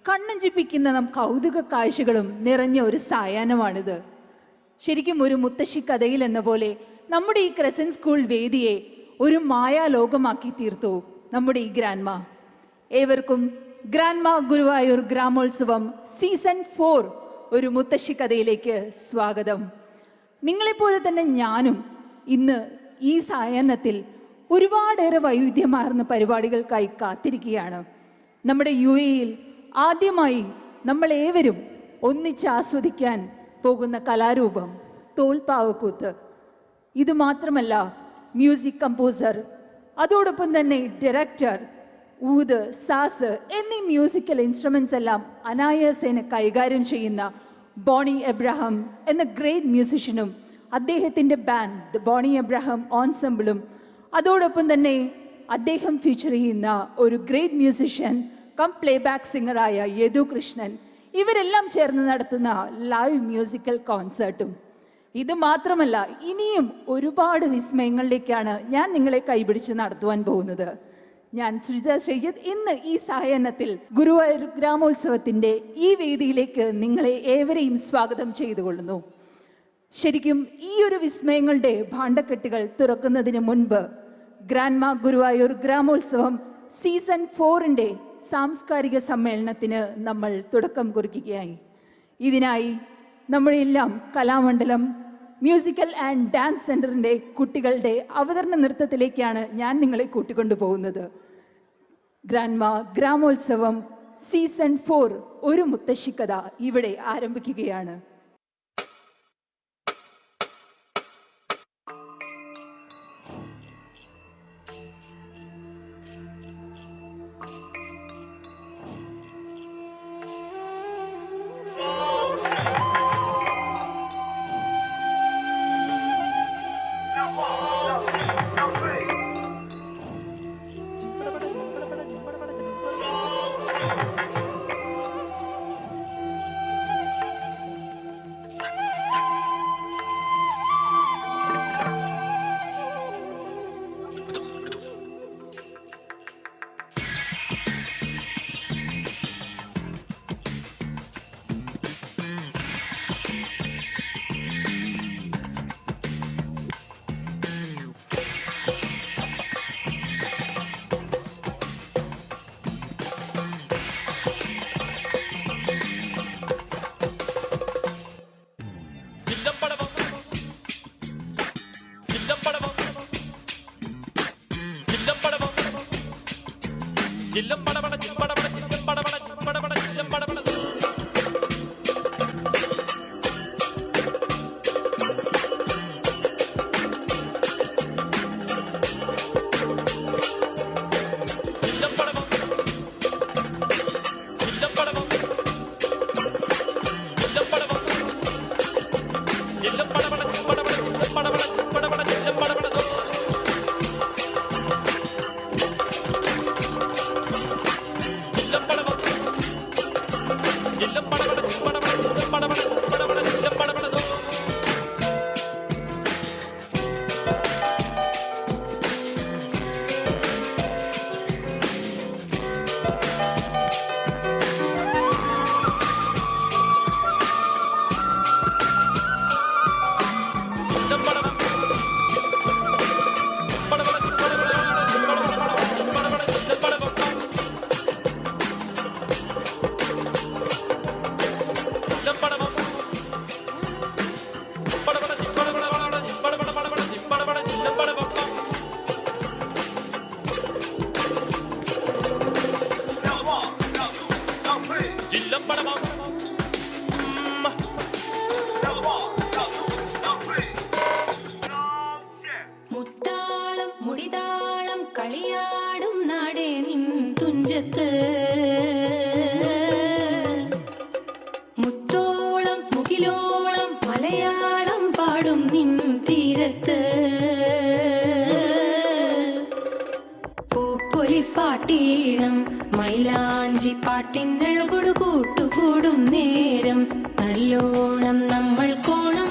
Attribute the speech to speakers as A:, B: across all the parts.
A: കണ്ണഞ്ചിപ്പിക്കുന്ന കൗതുക കാഴ്ചകളും നിറഞ്ഞ ഒരു സായാഹ്നമാണിത്. ശരിക്കും ഒരു മുത്തശ്ശി കഥയിൽ എന്ന പോലെ നമ്മുടെ ഈ ക്രസന്റ് സ്കൂൾ വേദിയെ ഒരു മായാലോകമാക്കി തീർത്തു നമ്മുടെ ഈ ഗ്രാൻഡ്മ. ഏവർക്കും ഗ്രാൻഡ്മ ഗുരുവായൂർ ഗ്രാമോത്സവം സീസൺ 4 ഒരു മുത്തശ്ശി കഥയിലേക്ക് സ്വാഗതം. നിങ്ങളെപ്പോലെ തന്നെ ഞാനും ഇന്ന് ഈ സായാഹ്നത്തിൽ ഒരുപാടേറെ വൈവിധ്യമാർന്ന പരിപാടികൾക്കായി കാത്തിരിക്കുകയാണ്. നമ്മുടെ UAE-യിൽ ആദ്യമായി നമ്മളേവരും ഒന്നിച്ച് ആസ്വദിക്കാൻ പോകുന്ന കലാരൂപം തോൽപ്പാവക്കൂത്ത്. ഇത് മാത്രമല്ല, മ്യൂസിക് കമ്പോസർ, അതോടൊപ്പം തന്നെ ഡയറക്ടർ, ഊത്, സാസ് എന്നീ മ്യൂസിക്കൽ ഇൻസ്ട്രുമെൻറ്റ്സ് എല്ലാം അനായാസേന കൈകാര്യം ചെയ്യുന്ന ബോണി എബ്രഹാം എന്ന ഗ്രേറ്റ് മ്യൂസിഷ്യനും അദ്ദേഹത്തിൻ്റെ ബാൻഡ് ദ ബോണി എബ്രഹാം ഓൺസെമ്പിളും, അതോടൊപ്പം തന്നെ അദ്ദേഹം ഫീച്ചർ ചെയ്യുന്ന ഒരു ഗ്രേറ്റ് മ്യൂസിഷ്യൻ കം പ്ലേബാക്ക് സിംഗറായ യദു കൃഷ്ണൻ, ഇവരെല്ലാം ചേർന്ന് നടത്തുന്ന ലൈവ് മ്യൂസിക്കൽ കോൺസേർട്ടും. ഇത് മാത്രമല്ല, ഇനിയും ഒരുപാട് വിസ്മയങ്ങളിലേക്കാണ് ഞാൻ നിങ്ങളെ കൈപിടിച്ച് നടത്തുവാൻ പോകുന്നത്. ഞാൻ സുജിത ശ്രീജിത്ത് ഇന്ന് ഈ സായാഹ്നത്തിൽ ഗുരുവായൂർ ഗ്രാമോത്സവത്തിൻ്റെ ഈ വേദിയിലേക്ക് നിങ്ങളെ ഏവരെയും സ്വാഗതം ചെയ്തുകൊള്ളുന്നു. ശരിക്കും ഈ ഒരു വിസ്മയങ്ങളുടെ ഭാണ്ഡക്കെട്ടുകൾ തുറക്കുന്നതിന് മുൻപ് ഗ്രാൻഡ്മ ഗുരുവായൂർ ഗ്രാമോത്സവം സീസൺ 4 സാംസ്കാരിക സമ്മേളനത്തിന് നമ്മൾ തുടക്കം കുറിക്കുകയായി. ഇതിനായി നമ്മളെല്ലാം കലാമണ്ഡലം മ്യൂസിക്കൽ ആൻഡ് ഡാൻസ് സെൻറ്ററിൻ്റെ കുട്ടികളുടെ അവതരണ നൃത്തത്തിലേക്കാണ് ഞാൻ നിങ്ങളെ കൂട്ടിക്കൊണ്ടു പോകുന്നത്. ഗ്രാൻഡ്മ ഗ്രാമോത്സവം സീസൺ 4 ഒരു മുത്തശ്ശിക്കഥ ഇവിടെ ആരംഭിക്കുകയാണ്.
B: മുത്താളം മുടിതാളം കളിയാടും നാടേ നിൻ തുഞ്ചത്ത്, മുത്തോളം മുകിലോളം മലയാളം പാടും നിൻ തീരത്ത്, പൂപ്പൊലിപ്പാട്ടീണം മൈലാഞ്ചി പാട്ടിനഴകൊടു കൂട്ടുകൂടും നേരം നല്ലോണം നമ്മൾ കോണം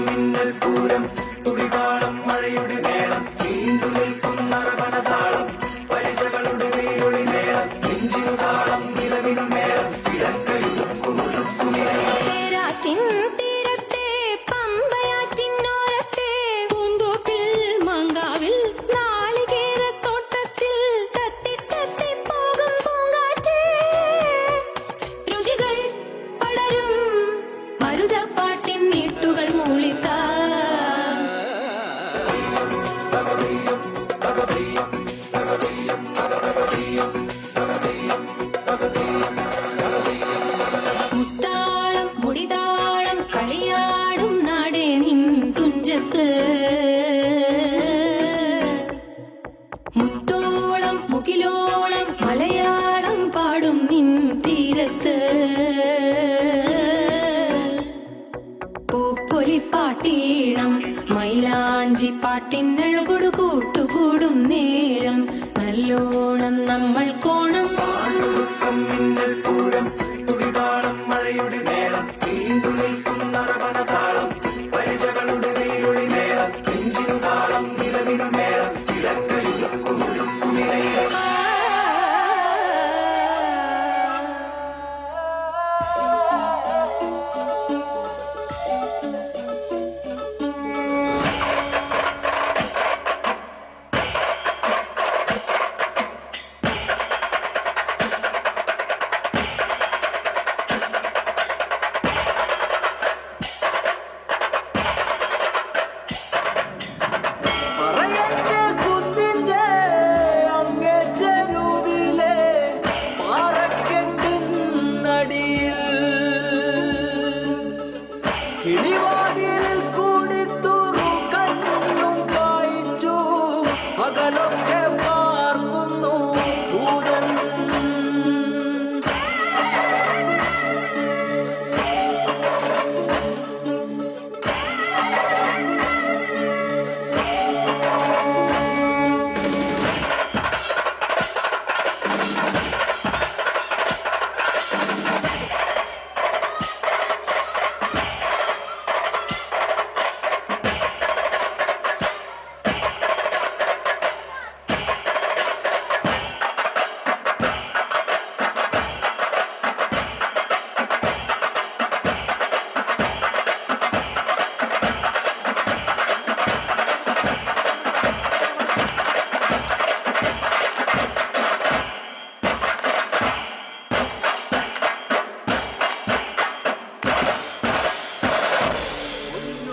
B: മിന്നൽ പൂരം തുടിതാളം മഴയുടെ മേളം നീണ്ടു നിൽക്കും നറവനതാളം പരിചകളുടെ വേരൊളി മേളം നെഞ്ചിനു താളം നിലവിനു മേളം ഇടക്കയുടുക്കുമുടുക്കുമിടയാറ്റിൻ തീരത്തെ പമ്പയാറ്റിനോരത്തെ പൂന്തോപ്പിൽ മാങ്കാവിൽ നാളികേരത്തോട്ടത്തിൽ തത്തി തത്തി പോകും പൂങ്കാറ്റേ രുചികൾ പടരും മരുതപ്പാട്ടിൻ നീട്ടുകൾ മൂളിത്താ മുത്താളം മുടിതാളം കളിയാടും നാടേ നിൻ തുഞ്ചത്ത്, മുത്തോളം മുകിലോളം മലയാളം പാടും നിൻ തീരത്ത്, പൂപ്പൊലിപ്പാട്ടീണം മൈലാഞ്ചി പാട്ടിനഴകൊടു കൂട്ടുകൂടും നേരം നല്ലോണം നമ്മൾ കോണം മിന്നൽ പൂരം തുടിതാളം മഴയുടെ മേളം നീണ്ടു നിൽക്കും നറവനതാളം പരിചകളുടെ വേരൊളി മേളം നെഞ്ചിനു താളം നിലവിനു മേളം ഇടക്കയുടുക്കുമുടുക്കുമിടയിട
C: പറയന്റെ കുന്നിന്റെ അങ്ങേ ചെരുവിലെ പാറക്കെട്ടിനടിയിൽ കിളിവാതിലിൽ കൂടി തുറുക്കണ്ണും കായ്ച്ചു പകലൊക്കെ പാർക്കുന്നു ഭൂതൻ.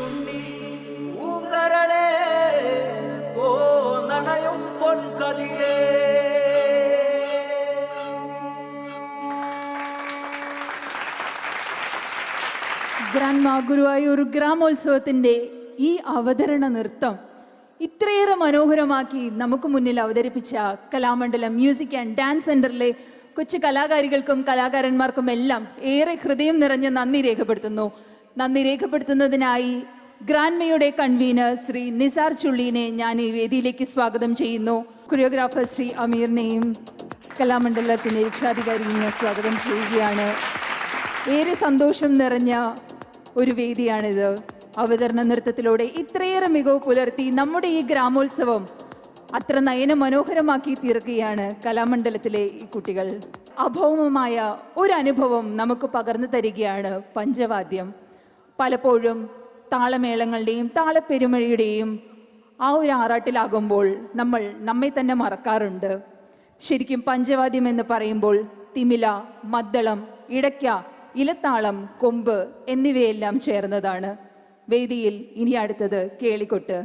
C: ഉണ്ണി പൂങ്കരളെ പോന്നണയും പൊൻകതിരേ.
A: ഗ്രാൻഡ് മാ ഗുരുവായൂർ ഗ്രാമോത്സവത്തിൻ്റെ ഈ അവതരണ നൃത്തം ഇത്രയേറെ മനോഹരമാക്കി നമുക്ക് മുന്നിൽ അവതരിപ്പിച്ച കലാമണ്ഡലം മ്യൂസിക് ആൻഡ് ഡാൻസ് സെൻറ്ററിലെ കൊച്ചു കലാകാരികൾക്കും കലാകാരന്മാർക്കും എല്ലാം ഏറെ ഹൃദയം നിറഞ്ഞ നന്ദി രേഖപ്പെടുത്തുന്നു. നന്ദി രേഖപ്പെടുത്തുന്നതിനായി ഗ്രാൻഡ്മയുടെ കൺവീനർ ശ്രീ നിസാർ ചുള്ളീനെ ഞാൻ ഈ വേദിയിലേക്ക് സ്വാഗതം ചെയ്യുന്നു. കൊറിയോഗ്രാഫർ ശ്രീ അമീറിനെയും കലാമണ്ഡലത്തിൻ്റെ രക്ഷാധികാരിയെ സ്വാഗതം ചെയ്യുകയാണ്. ഏറെ സന്തോഷം നിറഞ്ഞ ഒരു വേദിയാണിത്. അവതരണ നൃത്തത്തിലൂടെ ഇത്രയേറെ മികവ് പുലർത്തി നമ്മുടെ ഈ ഗ്രാമോത്സവം അത്ര നയന മനോഹരമാക്കി തീർക്കുകയാണ് കലാമണ്ഡലത്തിലെ ഈ കുട്ടികൾ. അഭൗമമായ ഒരു അനുഭവം നമുക്ക് പകർന്നു തരികയാണ് പഞ്ചവാദ്യം. പലപ്പോഴും താളമേളങ്ങളുടെയും താളപ്പെരുമഴയുടെയും ആ ഒരു ആറാട്ടിലാകുമ്പോൾ നമ്മൾ നമ്മെ തന്നെ മറക്കാറുണ്ട്. ശരിക്കും പഞ്ചവാദ്യം എന്ന് പറയുമ്പോൾ തിമില, മദ്ദളം, ഇടയ്ക്ക, ഇലത്താളം, കൊമ്പ് എന്നിവയെല്ലാം ചേർന്നതാണ്. വേദിയിൽ ഇനി അടുത്തത് കേളിക്കൊട്ട്.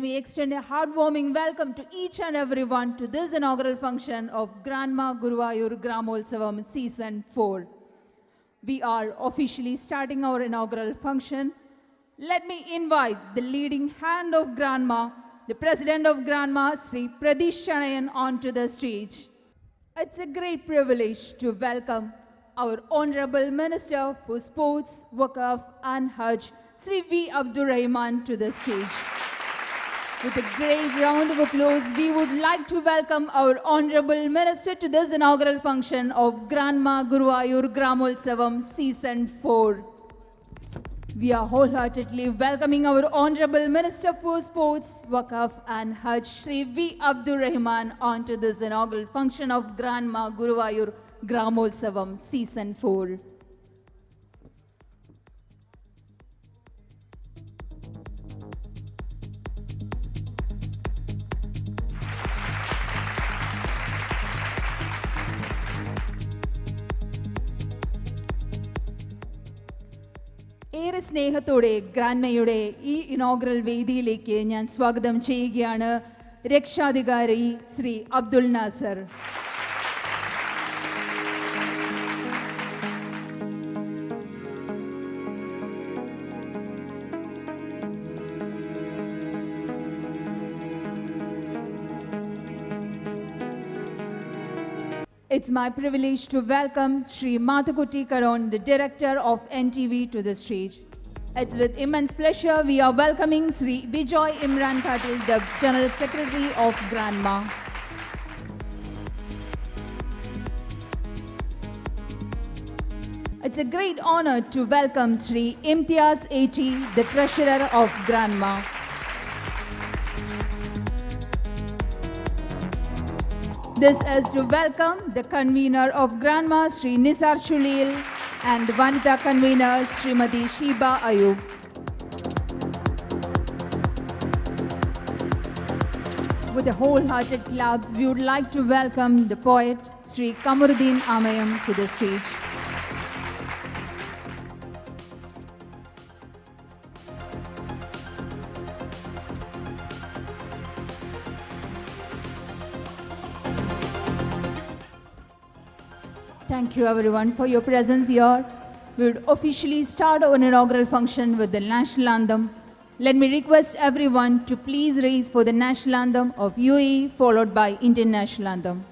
A: me extend a heartwarming welcome to each and everyone to this inaugural function of Grandma Guruvayur Gramolsavam Season 4. We are officially starting our inaugural function. Let me invite the leading hand of Grandma, the President of Grandma, Sri Pradesh Chanayan, onto the stage. It's a great privilege to welcome our Honorable Minister for Sports, Waqf and Hajj, Sri V. Abdur Rahman, to the stage. With a great round of applause, we would like to welcome our Honorable Minister to this inaugural function of Grandma Guruvayur Gramolsavam Season 4. We are wholeheartedly welcoming our Honorable Minister for Sports, Waqf and Hajj, Sri V. Abdur Rahman, onto this inaugural function of Grandma Guruvayur Gramolsavam Season 4. ഏറെ സ്നേഹത്തോടെ ഗ്രാൻമയുടെ ഈ inaugural വേദിയിലേക്ക് ഞാൻ സ്വാഗതം ചെയ്യുകയാണ് രക്ഷാധികാരി Shri Abdul Nasar. It's my privilege to welcome Sri Mathukutti Karon, the Director of NTV, to the stage. It's with immense pleasure we are welcoming Sri Bijoy Imran Patil, the General Secretary of Grandma. It's a great honor to welcome Sri Imtiaz Eti, the Treasurer of Grandma. This is to welcome the convener of Grandma, Sri Nisar Shulil, and the Vanita convener, Srimati Shiba Ayub. With a wholehearted claps, we would like to welcome the poet, Sri Kamuruddin Amayam, to the stage. Thank you everyone for your presence here. We would officially start our inaugural function with the national anthem. Let me request everyone to please raise for the national anthem of UAE, followed by Indian national anthem.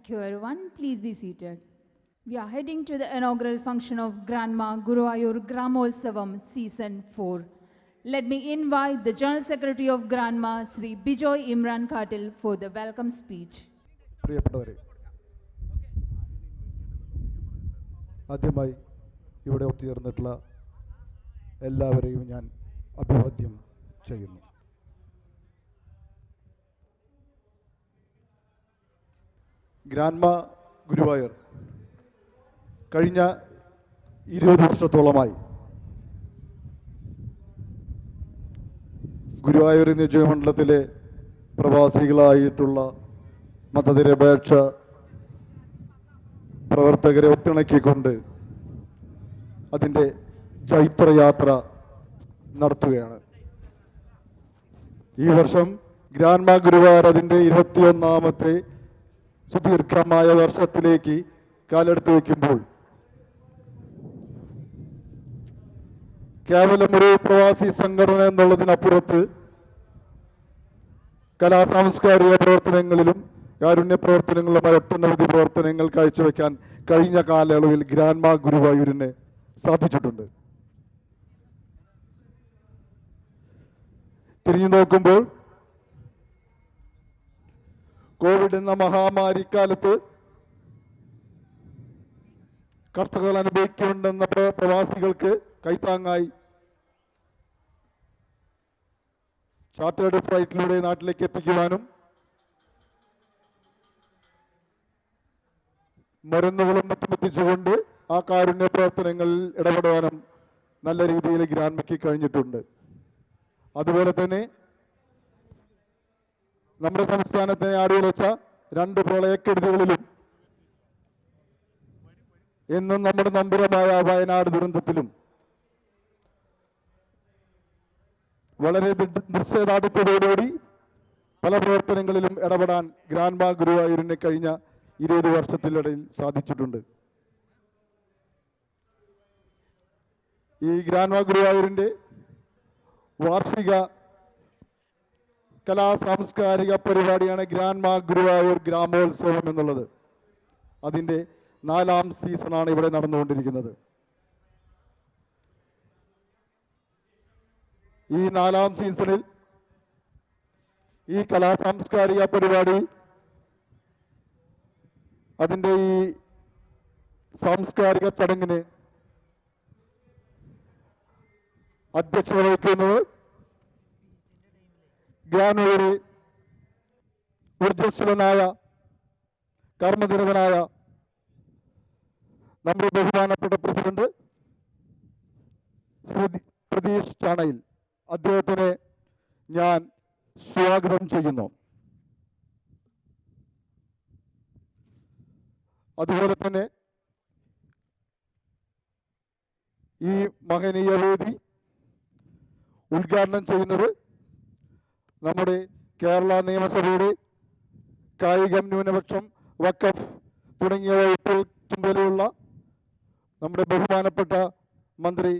A: Thank you everyone. Please be seated. We are heading to the inaugural function of Grandma Guruvayur Gramolsavam Season 4. Let me invite the General Secretary of Granma, Sri Bijoy Imran Khatil, for the welcome speech.
D: പ്രിയപ്പെട്ടവരെ, ആദ്യമായി ഇവിടെ ഒത്തുചേർന്നിട്ടുള്ള എല്ലാവരെയും ഞാൻ അഭിവാദ്യം ചെയ്യുന്നു. Grandma Guruvayur കഴിഞ്ഞ 20 വർഷത്തോളമായി ഗുരുവായൂർ നിയോജകമണ്ഡലത്തിലെ പ്രവാസികളായിട്ടുള്ള മതനിരപേക്ഷ പ്രവർത്തകരെ ഒത്തിണക്കിക്കൊണ്ട് അതിൻ്റെ ചൈത്രയാത്ര നടത്തുകയാണ്. ഈ വർഷം ഗ്രാൻമ ഗുരുവായൂർ അതിൻ്റെ 21ാമത്തെ സുദീർഘമായ വർഷത്തിലേക്ക് കാലെടുത്ത് വയ്ക്കുമ്പോൾ കേവലം ഒരു പ്രവാസി സംഘടന എന്നുള്ളതിനപ്പുറത്ത് കലാസാംസ്കാരിക പ്രവർത്തനങ്ങളിലും കാരുണ്യ പ്രവർത്തനങ്ങളുമായി ഒട്ടനവധി പ്രവർത്തനങ്ങൾ കാഴ്ചവെക്കാൻ കഴിഞ്ഞ കാലയളവിൽ ഗ്രാൻമ ഗുരുവായൂരിന് സാധിച്ചിട്ടുണ്ട്. തിരിഞ്ഞു നോക്കുമ്പോൾ കോവിഡ് എന്ന മഹാമാരിക്കാലത്ത് കഷ്ടതകൾ അനുഭവിക്കുന്നുണ്ടെന്ന പ്രവാസികൾക്ക് കൈത്താങ്ങായി ചാർട്ടേഡ് ഫ്ലൈറ്റിലൂടെ നാട്ടിലേക്ക് എത്തിക്കുവാനും മരുന്നുകളും മറ്റും എത്തിച്ചുകൊണ്ട് ആ കാരുണ്യ പ്രവർത്തനങ്ങളിൽ ഇടപെടാനും നല്ല രീതിയിൽ ഗ്രാൻമയ്ക്ക് കഴിഞ്ഞിട്ടുണ്ട്. അതുപോലെ തന്നെ നമ്മുടെ സംസ്ഥാനത്തെ ആടിയുലച്ച 2 പ്രളയക്കെടുതികളിലും എന്നും നമ്മുടെ നമ്പുരമായ വയനാട് ദുരന്തത്തിലും വളരെ നിശ്ചയദാർഢ്യത്തോടുകൂടി പല പ്രവർത്തനങ്ങളിലും ഇടപെടാൻ ഗ്രാൻമ ഗുരുവായൂരിന് കഴിഞ്ഞ 20 വർഷത്തിനിടയിൽ സാധിച്ചിട്ടുണ്ട്. ഈ ഗ്രാൻമ ഗുരുവായൂരിൻ്റെ വാർഷിക കലാസാംസ്കാരിക പരിപാടിയാണ് ഗ്രാൻമ ഗുരുവായൂർ ഗ്രാമോത്സവം എന്നുള്ളത്. അതിൻ്റെ 4ാം സീസണാണ് ഇവിടെ നടന്നുകൊണ്ടിരിക്കുന്നത്. ഈ 4ാം സീസണിൽ ഈ കലാസാംസ്കാരിക പരിപാടി അതിൻ്റെ ഈ സാംസ്കാരിക ചടങ്ങിന് അധ്യക്ഷത വഹിക്കുന്നത് ഗ്രാമയുടെ ഊർജ്ജസ്വലനായ കർമ്മനിരതനായ നമ്മുടെ ബഹുമാനപ്പെട്ട പ്രസിഡന്റ് ശ്രീ പ്രതീഷ് ചാണയിൽ, അദ്ദേഹത്തിനെ ഞാൻ സ്വാഗതം ചെയ്യുന്നു. അതുപോലെ തന്നെ ഈ മഹനീയ വേദി ഉദ്ഘാടനം ചെയ്യുന്നത് നമ്മുടെ കേരള നിയമസഭയുടെ കായികം, ന്യൂനപക്ഷം, വഖഫ് തുടങ്ങിയ വകുപ്പുകൾ ചുമതലയുള്ള നമ്മുടെ ബഹുമാനപ്പെട്ട മന്ത്രി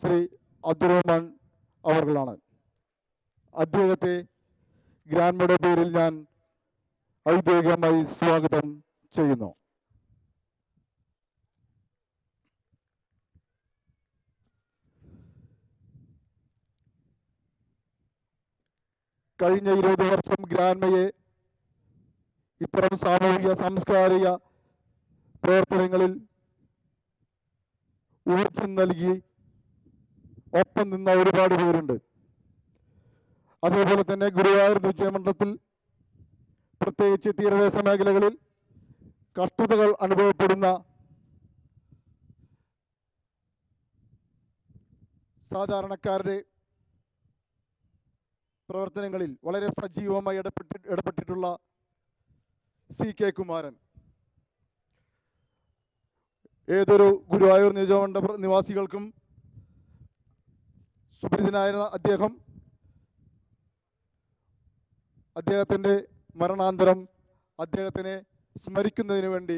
D: ശ്രീ അബ്ദുറഹ്മാൻ അവർകളാണ്. അദ്ദേഹത്തെ ഗ്രാൻമയുടെ പേരിൽ ഞാൻ ഔദ്യോഗികമായി സ്വാഗതം ചെയ്യുന്നു. കഴിഞ്ഞ 20 വർഷം ഗ്രാൻമയെ ഇത്തരം സാമൂഹിക സാംസ്കാരിക പ്രവർത്തനങ്ങളിൽ ഊർജം നൽകി ഒപ്പം നിന്ന ഒരുപാട് പേരുണ്ട്. അതേപോലെ തന്നെ ഗുരുവായൂർ നിയോജകമണ്ഡലത്തിൽ പ്രത്യേകിച്ച് തീരദേശ മേഖലകളിൽ കഷ്ടതകൾ അനുഭവപ്പെടുന്ന സാധാരണക്കാരുടെ പ്രവർത്തനങ്ങളിൽ വളരെ സജീവമായി ഇടപെട്ടിട്ടുള്ള CK കുമാരൻ ഏതൊരു ഗുരുവായൂർ നിയോജകമണ്ഡല നിവാസികൾക്കും സുപരിചിതനായ അദ്ദേഹത്തിൻ്റെ മരണാന്തരം അദ്ദേഹത്തിനെ സ്മരിക്കുന്നതിന് വേണ്ടി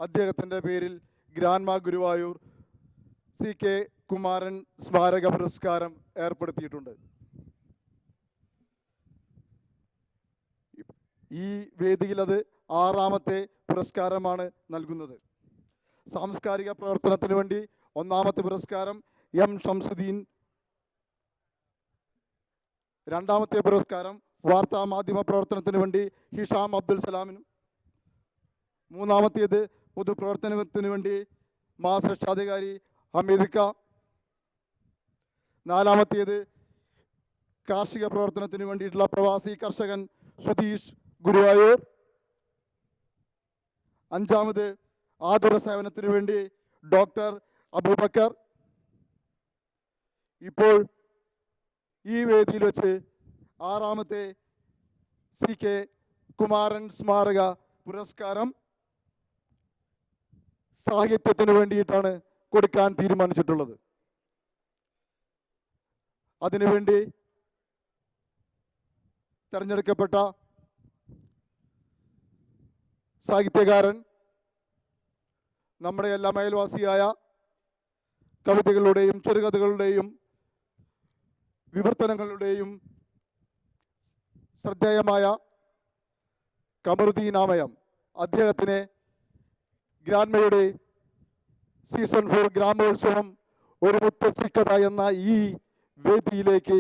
D: അദ്ദേഹത്തിൻ്റെ പേരിൽ ഗ്രാൻമ ഗുരുവായൂർ CK കുമാരൻ സ്മാരക പുരസ്കാരം ഏർപ്പെടുത്തിയിട്ടുണ്ട്. ഈ വേദിയിൽ അത് 6ാമത്തെ പുരസ്കാരമാണ് നൽകുന്നത്. സാംസ്കാരിക പ്രവർത്തനത്തിന് വേണ്ടി 1ാമത്തെ പുരസ്കാരം M ഷംസുദ്ദീൻ രണ്ടാമത്തെ പുരസ്കാരം വാർത്താ മാധ്യമ പ്രവർത്തനത്തിന് വേണ്ടി ഹിഷാം അബ്ദുൽ സലാമിനും, മൂന്നാമത്തേത് പൊതുപ്രവർത്തനത്തിന് വേണ്ടി മാസ് രക്ഷാധികാരി ഹമീദ് ക, നാലാമത്തേത് കാർഷിക പ്രവർത്തനത്തിന് വേണ്ടിയിട്ടുള്ള പ്രവാസി കർഷകൻ സുധീഷ് ഗുരുവായൂർ, അഞ്ചാമത് ആതുര സേവനത്തിന് വേണ്ടി ഡോക്ടർ അബൂബക്കർ. ഇപ്പോൾ ഈ വേദിയിൽ വെച്ച് ആറാമത്തെ CK കുമാരൻ സ്മാരക പുരസ്കാരം സാഹിത്യത്തിന് വേണ്ടിയിട്ടാണ് കൊടുക്കാൻ തീരുമാനിച്ചിട്ടുള്ളത്. അതിനുവേണ്ടി തെരഞ്ഞെടുക്കപ്പെട്ട സാഹിത്യകാരൻ നമ്മുടെ എല്ലാം അയൽവാസിയായ കവിതകളുടെയും ചെറുകഥകളുടെയും വിവർത്തനങ്ങളുടെയും ശ്രദ്ധേയമായ കമറുദ്ദീൻ ആമയം. അദ്ദേഹത്തിനെ ഗ്രാൻമയുടെ സീസൺ 4 ഗ്രാമോത്സവം ഒരു മുത്തശ്ശിക്കഥ എന്ന ഈ വേദിയിലേക്ക്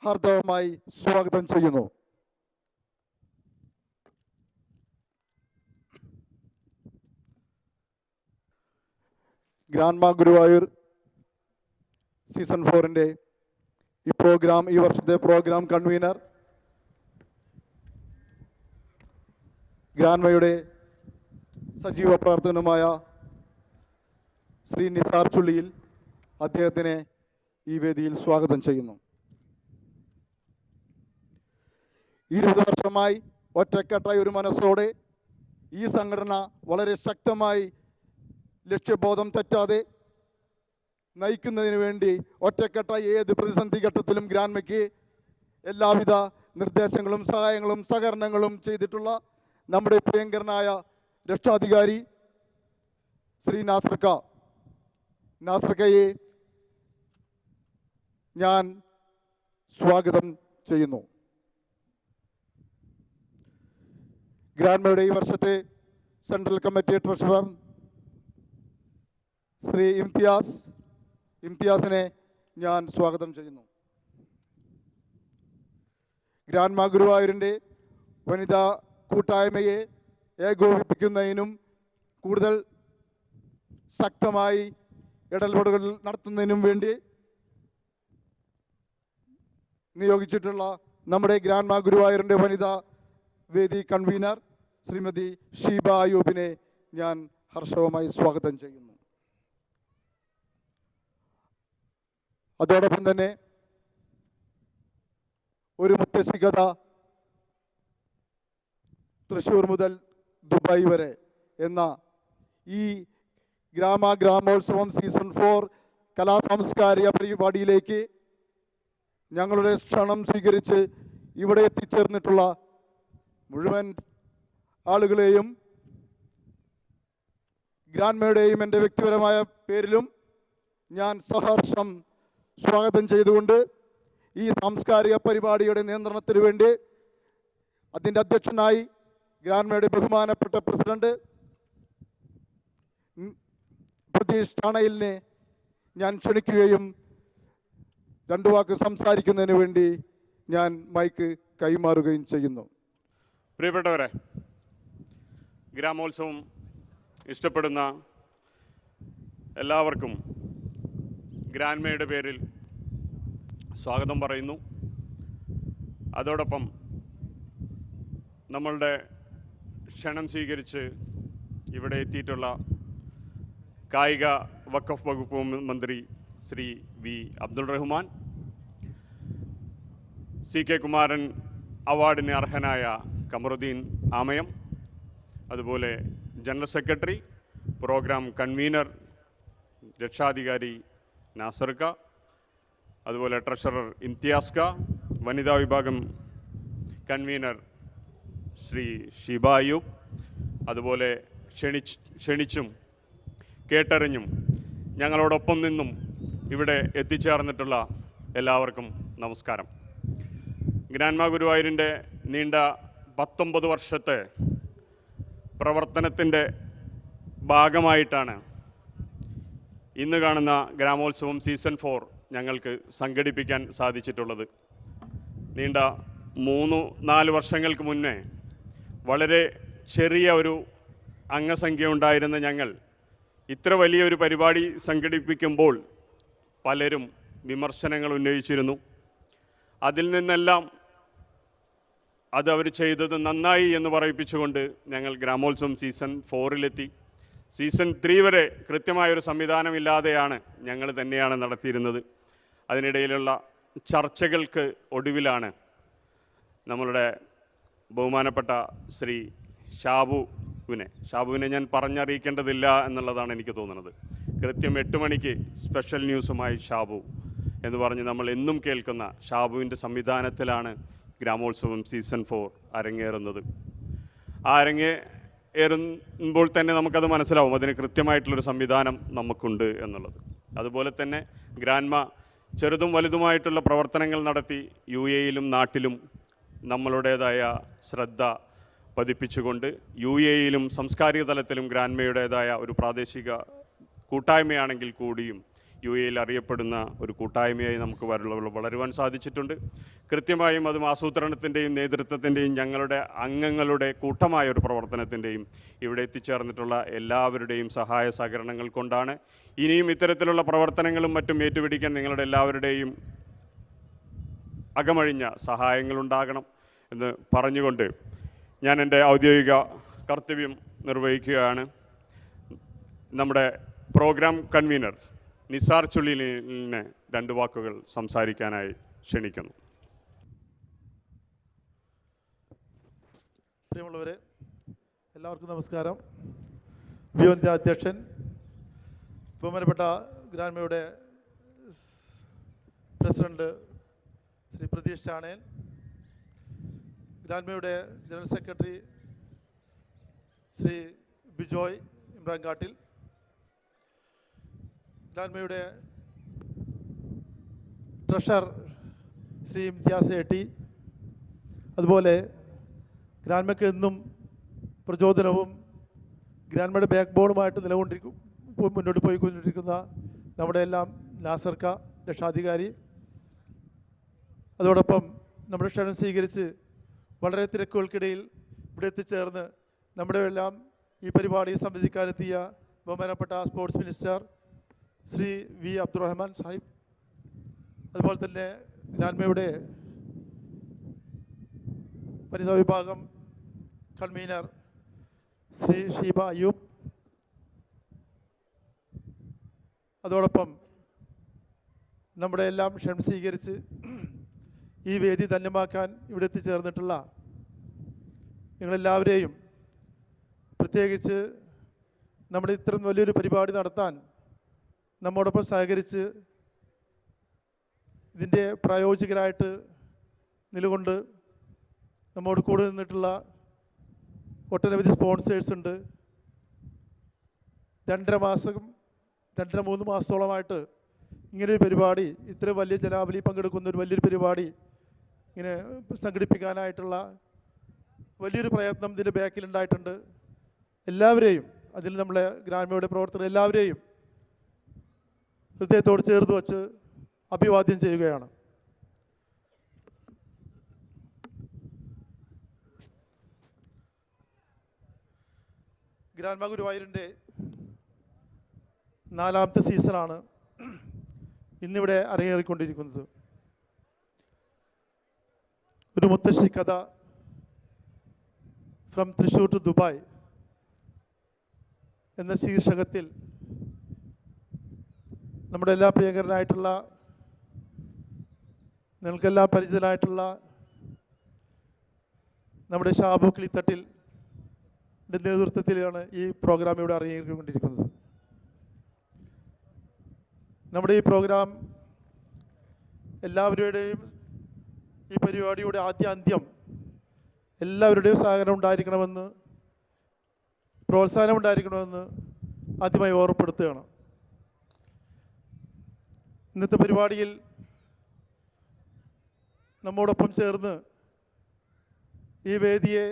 D: ഹാർദവമായി സ്വാഗതം ചെയ്യുന്നു. ഗ്രാൻമ ഗുരുവായൂർ സീസൺ 4-ൻ്റെ ഈ വർഷത്തെ പ്രോഗ്രാം കൺവീനർ, ഗ്രാൻമയുടെ സജീവ പ്രവർത്തനമായ ശ്രീ നിസാർ ചുള്ളിയിൽ, അദ്ദേഹത്തിനെ ഈ വേദിയിൽ സ്വാഗതം ചെയ്യുന്നു. 20 വർഷമായി ഒറ്റക്കെട്ടായ ഒരു മനസ്സോടെ ഈ സംഘടന വളരെ ശക്തമായി ലക്ഷ്യബോധം തെറ്റാതെ നയിക്കുന്നതിന് വേണ്ടി ഒറ്റക്കെട്ടായി ഏത് പ്രതിസന്ധി ഘട്ടത്തിലും ഗ്രാൻമയ്ക്ക് എല്ലാവിധ നിർദ്ദേശങ്ങളും സഹായങ്ങളും സഹകരണങ്ങളും ചെയ്തിട്ടുള്ള നമ്മുടെ പ്രിയങ്കരനായ രക്ഷാധികാരി ശ്രീ നാസർക്കയെ ഞാൻ സ്വാഗതം ചെയ്യുന്നു. ഗ്രാൻമയുടെ ഈ വർഷത്തെ സെൻട്രൽ കമ്മിറ്റി ട്രഷറർ ശ്രീ ഇംതിയാസിനെ ഞാൻ സ്വാഗതം ചെയ്യുന്നു. ഗ്രാൻമ ഗുരുവായൂരിൻ്റെ വനിതാ കൂട്ടായ്മയെ ഏകോപിപ്പിക്കുന്നതിനും കൂടുതൽ ശക്തമായി ഇടപെടലുകൾ നടത്തുന്നതിനും വേണ്ടി നിയോഗിച്ചിട്ടുള്ള നമ്മുടെ ഗ്രാൻമ ഗുരുവായൂരിൻ്റെ വനിതാ വേദി കൺവീനർ ശ്രീമതി ഷീബ അയൂബിനെ ഞാൻ ഹർഷവുമായി സ്വാഗതം ചെയ്യുന്നു. അതോടൊപ്പം തന്നെ ഒരു മുത്തശ്ശി കഥ തൃശ്ശൂർ മുതൽ ദുബായ് വരെ എന്ന ഈ ഗ്രാമോത്സവം സീസൺ 4 കലാസാംസ്കാരിക പരിപാടിയിലേക്ക് ഞങ്ങളുടെ ക്ഷണം സ്വീകരിച്ച് ഇവിടെ എത്തിച്ചേർന്നിട്ടുള്ള മുഴുവൻ ആളുകളെയും ഗ്രാൻമയുടെയും എൻ്റെ വ്യക്തിപരമായ പേരിലും ഞാൻ സഹർഷം സ്വാഗതം ചെയ്തുകൊണ്ട് ഈ സാംസ്കാരിക പരിപാടിയുടെ നിയന്ത്രണത്തിന് വേണ്ടി അതിൻ്റെ അധ്യക്ഷനായി ഗ്രാൻമയുടെ ബഹുമാനപ്പെട്ട പ്രസിഡന്റ് പ്രതീഷ് ചാണയിലിനെ ഞാൻ ക്ഷണിക്കുകയും 2 വാക്ക് സംസാരിക്കുന്നതിന് വേണ്ടി ഞാൻ മൈക്ക് കൈമാറുകയും ചെയ്യുന്നു.
E: പ്രിയപ്പെട്ടവരെ, ഗ്രാമോത്സവം ഇഷ്ടപ്പെടുന്ന എല്ലാവർക്കും ഗ്രാൻമയുടെ പേരിൽ സ്വാഗതം പറയുന്നു. അതോടൊപ്പം നമ്മളുടെ ക്ഷണം സ്വീകരിച്ച് ഇവിടെ എത്തിയിട്ടുള്ള കായിക വഖഫ് വകുപ്പ് മന്ത്രി ശ്രീ വി അബ്ദുൾ റഹ്മാൻ, CK കുമാരൻ അവാർഡിന് അർഹനായ കമറുദ്ദീൻ ആമയം, അതുപോലെ ജനറൽ സെക്രട്ടറി, പ്രോഗ്രാം കൺവീനർ രക്ഷാധികാരി നാസർക്ക, അതുപോലെ ട്രഷറർ ഇംതിയാസ് ക, വനിതാ വിഭാഗം കൺവീനർ ശ്രീ ഷീബ അയ്യൂബ്, അതുപോലെ ക്ഷണിച്ചും കേട്ടറിഞ്ഞും ഞങ്ങളോടൊപ്പം നിന്നും ഇവിടെ എത്തിച്ചേർന്നിട്ടുള്ള എല്ലാവർക്കും നമസ്കാരം. ഗ്രാൻമ ഗുരുവായൂരിൻ്റെ നീണ്ട 19 വർഷത്തെ പ്രവർത്തനത്തിൻ്റെ ഭാഗമായിട്ടാണ് ഇന്ന് കാണുന്ന ഗ്രാമോത്സവം സീസൺ 4 ഞങ്ങൾക്ക് സംഘടിപ്പിക്കാൻ സാധിച്ചിട്ടുള്ളത്. നീണ്ട 3-4 വർഷങ്ങൾക്ക് മുന്നേ വളരെ ചെറിയ ഒരു അംഗസംഖ്യ ഉണ്ടായിരുന്ന ഞങ്ങൾ ഇത്ര വലിയൊരു പരിപാടി സംഘടിപ്പിക്കുമ്പോൾ പലരും വിമർശനങ്ങൾ ഉന്നയിച്ചിരുന്നു. അതിൽ നിന്നെല്ലാം അത് അവർ ചെയ്തത് നന്നായി എന്ന് പറയിപ്പിച്ചുകൊണ്ട് ഞങ്ങൾ ഗ്രാമോത്സവം സീസൺ 4-ലെത്തി. സീസൺ 3 വരെ കൃത്യമായൊരു സംവിധാനമില്ലാതെയാണ് ഞങ്ങൾ തന്നെയാണ് നടത്തിയിരുന്നത്. അതിനിടയിലുള്ള ചർച്ചകൾക്ക് ഒടുവിലാണ് നമ്മളുടെ ബഹുമാനപ്പെട്ട ശ്രീ ഷാബുവിനെ ഞാൻ പറഞ്ഞറിയിക്കേണ്ടതില്ല എന്നുള്ളതാണ് എനിക്ക് തോന്നുന്നത്. കൃത്യം 8 മണിക്ക് സ്പെഷ്യൽ ന്യൂസുമായി ഷാബു എന്ന് പറഞ്ഞ് നമ്മൾ എന്നും കേൾക്കുന്ന ഷാബുവിൻ്റെ സംവിധാനത്തിലാണ് ഗ്രാമോത്സവം സീസൺ 4 അരങ്ങേറുന്നത്. ആ അരങ്ങേറുമ്പോൾ തന്നെ നമുക്കത് മനസ്സിലാവും അതിന് കൃത്യമായിട്ടുള്ളൊരു സംവിധാനം നമുക്കുണ്ട് എന്നുള്ളത്. അതുപോലെ തന്നെ ഗ്രാൻമ ചെറുതും വലുതുമായിട്ടുള്ള പ്രവർത്തനങ്ങൾ നടത്തി UAE-യിലും നാട്ടിലും നമ്മളുടേതായ ശ്രദ്ധ പതിപ്പിച്ചുകൊണ്ട് UAE-യിലും സാംസ്കാരിക തലത്തിലും ഗ്രാൻമയുടേതായ ഒരു പ്രാദേശിക കൂട്ടായ്മയാണെങ്കിൽ കൂടിയും UAE-യിൽ അറിയപ്പെടുന്ന ഒരു കൂട്ടായ്മയായി നമുക്ക് വളരുവാൻ സാധിച്ചിട്ടുണ്ട്. കൃത്യമായും അതും ആസൂത്രണത്തിൻ്റെയും നേതൃത്വത്തിൻ്റെയും ഞങ്ങളുടെ അംഗങ്ങളുടെ കൂട്ടമായ ഒരു പ്രവർത്തനത്തിൻ്റെയും ഇവിടെ എത്തിച്ചേർന്നിട്ടുള്ള എല്ലാവരുടെയും സഹായ സഹകരണങ്ങൾ കൊണ്ടാണ്. ഇനിയും ഇത്തരത്തിലുള്ള പ്രവർത്തനങ്ങളും മറ്റും ഏറ്റുപിടിക്കാൻ നിങ്ങളുടെ എല്ലാവരുടെയും അകമഴിഞ്ഞ സഹായങ്ങളുണ്ടാകണം എന്ന് പറഞ്ഞുകൊണ്ട് ഞാൻ എൻ്റെ ഔദ്യോഗിക കർത്തവ്യം നിർവഹിക്കുകയാണ്. നമ്മുടെ പ്രോഗ്രാം കൺവീനർ നിസാർ ചുള്ളിലിനെ 2 വാക്കുകൾ സംസാരിക്കാനായി ക്ഷണിക്കുന്നു.
F: പ്രിയമുള്ളവരെ, എല്ലാവർക്കും നമസ്കാരം. അഭിവന്ദ്യ അധ്യക്ഷൻ, ബഹുമാനപ്പെട്ട ഗ്രാൻമയുടെ പ്രസിഡന്റ് ശ്രീ പ്രതീഷ് ചാണേൽ, ഗ്രാൻമയുടെ ജനറൽ സെക്രട്ടറി ശ്രീ ബിജോയ് ഇമ്രാൻകാട്ടിൽ, ഗ്രാൻമയുടെ treasurer Shri Imthiyas A T, അതുപോലെ ഗ്രാൻമയ്ക്ക് എന്നും പ്രചോദനവും ഗ്രാൻമയുടെ ബാക്ക് ബോണുമായിട്ട് മുന്നോട്ട് പോയിക്കൊണ്ടിരിക്കുന്ന നമ്മുടെ എല്ലാം നാസർക്ക രക്ഷാധികാരി, അതോടൊപ്പം നമ്മുടെ ക്ഷണം സ്വീകരിച്ച് വളരെ തിരക്കുകൾക്കിടയിൽ ഇവിടെ എത്തിച്ചേർന്ന് നമ്മുടെ എല്ലാം ഈ പരിപാടി സംബന്ധിക്കാനെത്തിയ ബഹുമാനപ്പെട്ട sports minister Shri V Abdurahiman Sahib, അതുപോലെ തന്നെ ഗ്രാൻമയുടെ വനിതാ വിഭാഗം കൺവീനർ ശ്രീ ഷീബ അയ്യൂബ്, അതോടൊപ്പം നമ്മുടെ എല്ലാം ക്ഷണം സ്വീകരിച്ച് ഈ വേദി ധന്യമാക്കാൻ ഇവിടെ എത്തിച്ചേർന്നിട്ടുള്ള നിങ്ങളെല്ലാവരെയും, പ്രത്യേകിച്ച് നമ്മുടെ ഇത്രയും വലിയൊരു പരിപാടി നടത്താൻ നമ്മോടൊപ്പം സഹകരിച്ച് ഇതിൻ്റെ പ്രായോജകരായിട്ട് നിലകൊണ്ട് നമ്മോട് കൂടെ നിന്നിട്ടുള്ള ഒട്ടനവധി സ്പോൺസേഴ്സ് ഉണ്ട്. 2.5-3 മാസത്തോളമായിട്ട് ഇങ്ങനൊരു പരിപാടി, ഇത്രയും വലിയ ജനാവലി പങ്കെടുക്കുന്ന ഒരു വലിയൊരു പരിപാടി ഇങ്ങനെ സംഘടിപ്പിക്കാനായിട്ടുള്ള വലിയൊരു പ്രയത്നം ഇതിൻ്റെ ബാക്കിലുണ്ടായിട്ടുണ്ട്. എല്ലാവരെയും, അതിൽ നമ്മളെ ഗ്രാൻമയുടെ പ്രവർത്തകർ എല്ലാവരെയും ഹൃദയത്തോട് ചേർത്ത് വച്ച് അഭിവാദ്യം ചെയ്യുകയാണ്. ഗ്രാൻമ ഗുരുവായൂരിൻ്റെ 4ാമത്തെ സീസണാണ് ഇന്നിവിടെ അരങ്ങേറിക്കൊണ്ടിരിക്കുന്നത്. ഒരു മുത്തശ്ശി കഥ ഫ്രം തൃശ്ശൂർ ടു ദുബായ് എന്ന ശീർഷകത്തിൽ നമ്മുടെ എല്ലാ പ്രിയങ്കരനായിട്ടുള്ള, നിങ്ങൾക്കെല്ലാം പരിചിതനായിട്ടുള്ള നമ്മുടെ ഷാബു കിളിത്തട്ടിൽ നേതൃത്വത്തിലാണ് ഈ പ്രോഗ്രാം ഇവിടെ അരങ്ങേറിക്കൊണ്ടിരിക്കുന്നത്. നമ്മുടെ ഈ പ്രോഗ്രാം എല്ലാവരുടെയും, ഈ പരിപാടിയുടെ ആദ്യാന്ത്യം എല്ലാവരുടെയും സഹകരണം ഉണ്ടായിരിക്കണമെന്ന്, പ്രോത്സാഹനം ഉണ്ടായിരിക്കണമെന്ന് ആദ്യമായി ഓർമ്മപ്പെടുത്തുകയാണ്. ഇന്നത്തെ പരിപാടിയിൽ നമ്മോടൊപ്പം ചേർന്ന് ഈ വേദിയെ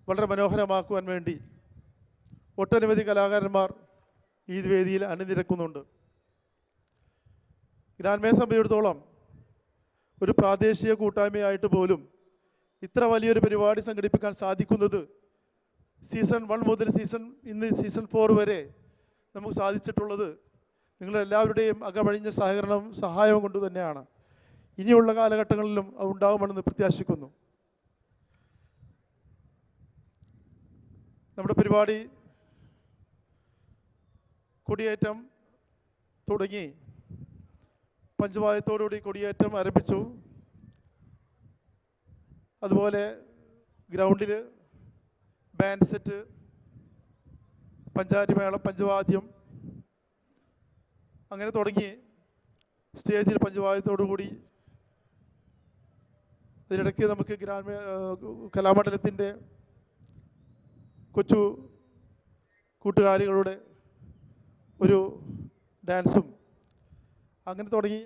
F: വളരെ മനോഹരമാക്കുവാൻ വേണ്ടി ഒട്ടനവധി കലാകാരന്മാർ ഈ വേദിയിൽ അണിനിരക്കുന്നുണ്ട്. ഗ്രാൻമയെ സംബന്ധിച്ചിടത്തോളം ഒരു പ്രാദേശിക കൂട്ടായ്മയായിട്ട് പോലും ഇത്ര വലിയൊരു പരിപാടി സംഘടിപ്പിക്കാൻ സാധിക്കുന്നത് സീസൺ 1 മുതൽ ഇന്ന് സീസൺ 4 വരെ നമുക്ക് സാധിച്ചിട്ടുള്ളത് നിങ്ങളെല്ലാവരുടെയും അകമഴിഞ്ഞ സഹായവും കൊണ്ട് തന്നെയാണ്. ഇനിയുള്ള കാലഘട്ടങ്ങളിലും അത് ഉണ്ടാകുമെന്ന് പ്രത്യാശിക്കുന്നു. നമ്മുടെ പരിപാടി കൊടിയേറ്റം തുടങ്ങി പഞ്ചവാദ്യത്തോടുകൂടി കൊടിയേറ്റം ആരംഭിച്ചു. അതുപോലെ ഗ്രൗണ്ടിൽ ബാൻഡ് സെറ്റ്, പഞ്ചാരിമേളം, പഞ്ചവാദ്യം അങ്ങനെ തുടങ്ങി സ്റ്റേജിൽ പഞ്ചവാദ്യത്തോടുകൂടി അതിനിടയ്ക്ക് നമുക്ക് കലാമണ്ഡലത്തിൻ്റെ കൊച്ചു കൂട്ടുകാരികളുടെ ഒരു ഡാൻസും അങ്ങനെ തുടങ്ങി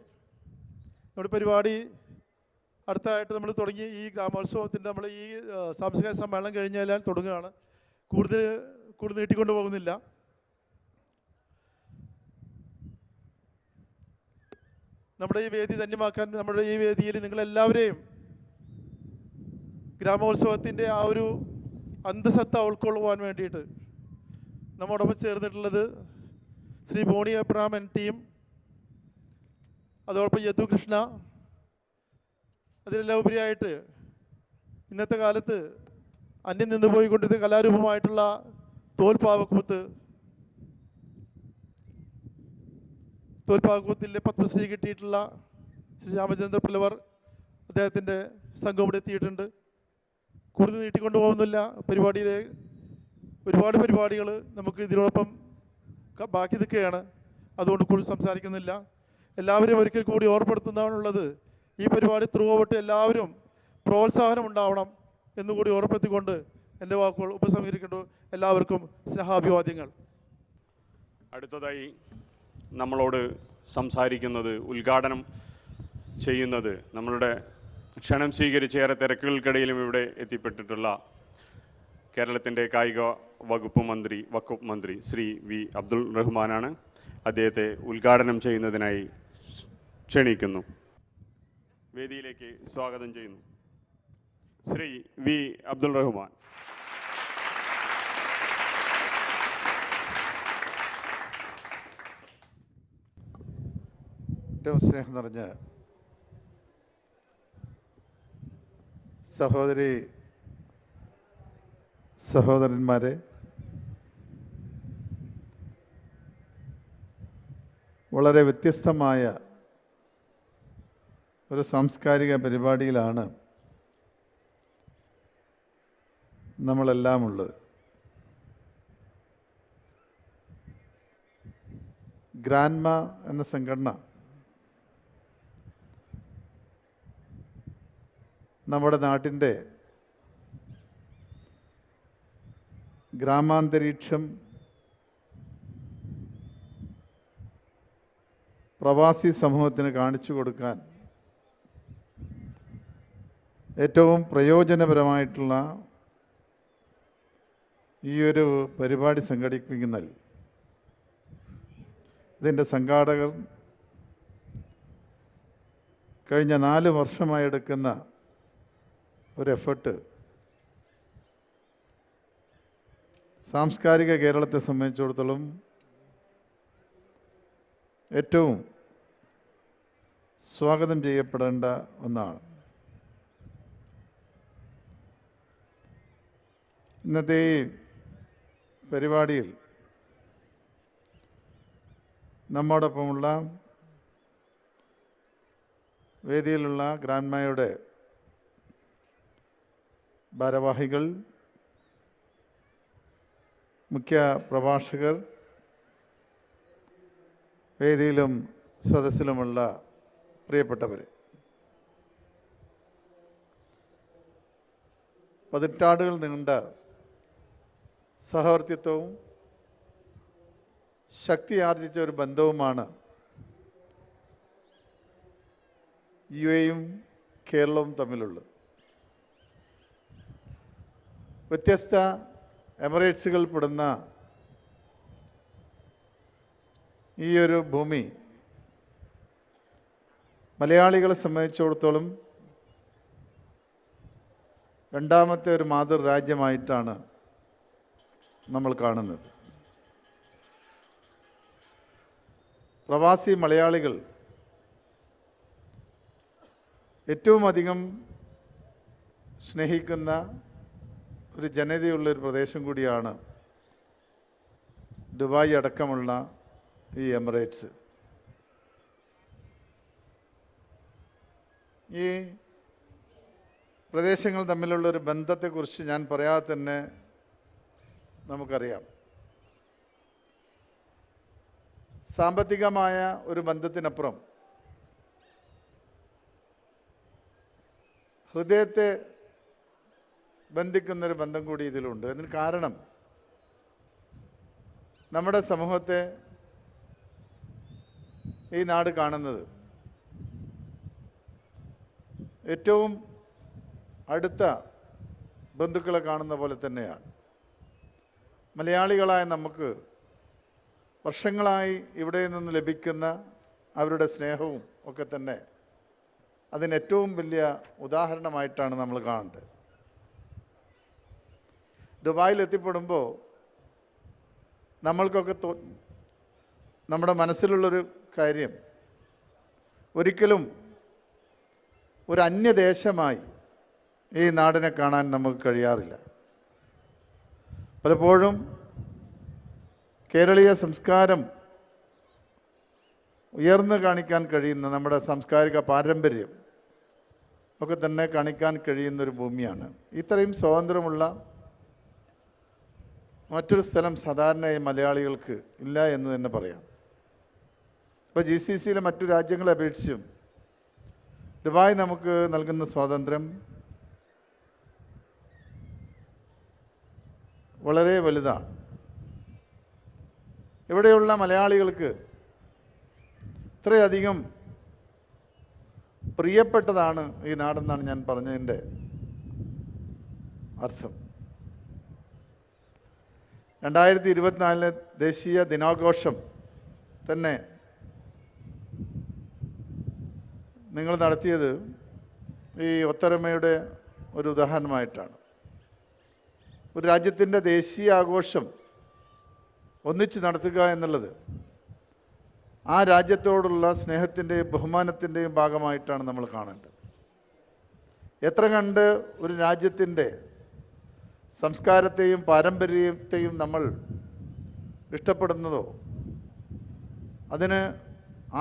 F: നമ്മുടെ പരിപാടി. അടുത്തതായിട്ട് നമ്മൾ തുടങ്ങി ഈ ഗ്രാമോത്സവത്തിൻ്റെ നമ്മൾ ഈ സാംസ്കാരിക സമ്മേളനം കഴിഞ്ഞാൽ തുടങ്ങുകയാണ്. കൂടുതൽ നീട്ടിക്കൊണ്ടു പോകുന്നില്ല. നമ്മുടെ ഈ വേദി ധന്യമാക്കാൻ, നമ്മുടെ ഈ വേദിയിൽ നിങ്ങളെല്ലാവരെയും ഗ്രാമോത്സവത്തിൻ്റെ ആ ഒരു അന്തസത്ത ഉൾക്കൊള്ളുവാൻ വേണ്ടിയിട്ട് നമ്മോടൊപ്പം ചേർന്നിട്ടുള്ളത് ശ്രീ ബോണി എബ്രഹാം എൻ ടീം, അതോടൊപ്പം യദു കൃഷ്ണ. അതിലെല്ലാം ഉപരിയായിട്ട് ഇന്നത്തെ കാലത്ത് അന്യം നിന്ന് പോയിക്കൊണ്ടിരുന്ന കലാരൂപമായിട്ടുള്ള തോൽപ്പാവക്കൂത്തിലെ പത്മശ്രീ കിട്ടിയിട്ടുള്ള ശ്രീ രാമചന്ദ്ര പുലവർ, അദ്ദേഹത്തിൻ്റെ സംഘം ഇവിടെ എത്തിയിട്ടുണ്ട്. കൂടുതൽ നീട്ടിക്കൊണ്ടു പോകുന്നില്ല. പരിപാടിയിലെ ഒരുപാട് പരിപാടികൾ നമുക്ക് ഇതിനോടൊപ്പം ബാക്കി നിൽക്കുകയാണ്. അതുകൊണ്ട് കൂടുതൽ സംസാരിക്കുന്നില്ല. എല്ലാവരും ഒരിക്കൽ കൂടി ഓർമ്മപ്പെടുത്തുന്നതാണുള്ളത്, ഈ പരിപാടി ത്രൂ ഔട്ട് എല്ലാവരും പ്രോത്സാഹനം ഉണ്ടാവണം എന്നുകൂടി ഓർമ്മപ്പെടുത്തിക്കൊണ്ട് എൻ്റെ വാക്കുകൾ ഉപസംഹരിക്കേണ്ടു. എല്ലാവർക്കും സ്നേഹാഭിവാദ്യങ്ങൾ.
E: അടുത്തതായി നമ്മളോട് സംസാരിക്കുന്നത്, ഉദ്ഘാടനം ചെയ്യുന്നത്, നമ്മളുടെ ക്ഷണം സ്വീകരിച്ച് ഏറെ തിരക്കുകൾക്കിടയിലും ഇവിടെ എത്തിപ്പെട്ടിട്ടുള്ള കേരളത്തിൻ്റെ കായിക വകുപ്പ് മന്ത്രി ശ്രീ വി അബ്ദുൾ റഹ്മാനാണ്. അദ്ദേഹത്തെ ഉദ്ഘാടനം ചെയ്യുന്നതിനായി ക്ഷണിക്കുന്നു. വേദിയിലേക്ക് സ്വാഗതം ചെയ്യുന്നു ശ്രീ വി അബ്ദുൾ റഹ്മാൻ.
G: ഏറ്റവും സ്നേഹം നിറഞ്ഞ സഹോദരന്മാരെ, വളരെ വ്യത്യസ്തമായ ഒരു സാംസ്കാരിക പരിപാടിയിലാണ് നമ്മളെല്ലാം ഉള്ളത്. ഗ്രാൻമ എന്ന സംഘടന നമ്മുടെ നാട്ടിൻ്റെ ഗ്രാമാന്തരീക്ഷം പ്രവാസി സമൂഹത്തിന് കാണിച്ചു കൊടുക്കാൻ ഏറ്റവും പ്രയോജനപരമായിട്ടുള്ള ഈ ഒരു പരിപാടി സംഘടിപ്പിക്കുന്നതിൽ ഇതിൻ്റെ സംഘാടകർ കഴിഞ്ഞ 4 വർഷമായി എടുക്കുന്ന ഒരു എഫർട്ട് സാംസ്കാരിക കേരളത്തെ സംബന്ധിച്ചിടത്തോളം ഏറ്റവും സ്വാഗതം ചെയ്യപ്പെടേണ്ട ഒന്നാണ്. ഇന്നത്തെ ഈ പരിപാടിയിൽ നമ്മോടൊപ്പമുള്ള വേദിയിലുള്ള ഗ്രാൻമയുടെ ഭാരവാഹികൾ, മുഖ്യ പ്രഭാഷകർ, വേദിയിലും സദസ്സിലുമുള്ള പ്രിയപ്പെട്ടവർ, പതിറ്റാണ്ടുകൾ നീണ്ട സഹവർത്തിത്വവും ശക്തിയാർജിച്ച ഒരു ബന്ധവുമാണ് UAEയും കേരളവും തമ്മിലുള്ളത്. വ്യത്യസ്ത എമിറേറ്റ്സുകൾ പെടുന്ന ഈ ഒരു ഭൂമി മലയാളികളെ സംബന്ധിച്ചിടത്തോളം രണ്ടാമത്തെ ഒരു മാതൃരാജ്യമായിട്ടാണ് നമ്മൾ കാണുന്നത്. പ്രവാസി മലയാളികൾ ഏറ്റവും അധികം സ്നേഹിക്കുന്ന ഒരു ജനതയുള്ളൊരു പ്രദേശം കൂടിയാണ് ദുബായ് അടക്കമുള്ള ഈ എമിറേറ്റ്സ്. ഈ പ്രദേശങ്ങൾ തമ്മിലുള്ളൊരു ബന്ധത്തെക്കുറിച്ച് ഞാൻ പറയാതെ തന്നെ നമുക്കറിയാം. സാമ്പത്തികമായ ഒരു ബന്ധത്തിനപ്പുറം ഹൃദയത്തെ ബന്ധിക്കുന്നൊരു ബന്ധം കൂടി ഇതിലുണ്ട്. അതിന് കാരണം നമ്മുടെ സമൂഹത്തെ ഈ നാട് കാണുന്നത് ഏറ്റവും അടുത്ത ബന്ധുക്കളെ കാണുന്ന പോലെ തന്നെയാണ്. മലയാളികളായ നമുക്ക് വർഷങ്ങളായി ഇവിടെ നിന്ന് ലഭിക്കുന്ന അവരുടെ സ്നേഹവും ഒക്കെ തന്നെ അതിന് ഏറ്റവും വലിയ ഉദാഹരണമായിട്ടാണ് നമ്മൾ കാണേണ്ടത്. ദുബായിൽ എത്തിപ്പെടുമ്പോൾ നമ്മൾക്കൊക്കെ നമ്മുടെ മനസ്സിലുള്ളൊരു കാര്യം, ഒരിക്കലും ഒരു അന്യദേശമായി ഈ നാടിനെ കാണാൻ നമുക്ക് കഴിയാറില്ല. പലപ്പോഴും കേരളീയ സംസ്കാരം ഉയർന്നു കാണിക്കാൻ കഴിയുന്ന നമ്മുടെ സാംസ്കാരിക പാരമ്പര്യം ഒക്കെ തന്നെ കാണിക്കാൻ കഴിയുന്നൊരു ഭൂമിയാണ്. ഇത്രയും സ്വാതന്ത്ര്യമുള്ള മറ്റൊരു സ്ഥലം സാധാരണയായി മലയാളികൾക്ക് ഇല്ല എന്ന് തന്നെ പറയാം. ഇപ്പോൾ GCCയിലെ മറ്റു രാജ്യങ്ങളെ അപേക്ഷിച്ചും ദുബായ് നമുക്ക് നൽകുന്ന സ്വാതന്ത്ര്യം വളരെ വലുതാണ്. ഇവിടെയുള്ള മലയാളികൾക്ക് ഇത്രയധികം പ്രിയപ്പെട്ടതാണ് ഈ നാടെന്നാണ് ഞാൻ പറഞ്ഞതിൻ്റെ അർത്ഥം. 2024 ദേശീയ ദിനാഘോഷം തന്നെ നിങ്ങൾ നടത്തിയത് ഈ ഒത്തൊരുമയുടെ ഒരു ഉദാഹരണമായിട്ടാണ്. ഒരു രാജ്യത്തിൻ്റെ ദേശീയ ആഘോഷം ഒന്നിച്ച് നടത്തുക എന്നുള്ളത് ആ രാജ്യത്തോടുള്ള സ്നേഹത്തിൻ്റെയും ബഹുമാനത്തിൻ്റെയും ഭാഗമായിട്ടാണ് നമ്മൾ കാണേണ്ടത്. എത്ര കണ്ട് ഒരു രാജ്യത്തിൻ്റെ സംസ്കാരത്തെയും പാരമ്പര്യത്തെയും നമ്മൾ ഇഷ്ടപ്പെടുന്നതോ അതിന്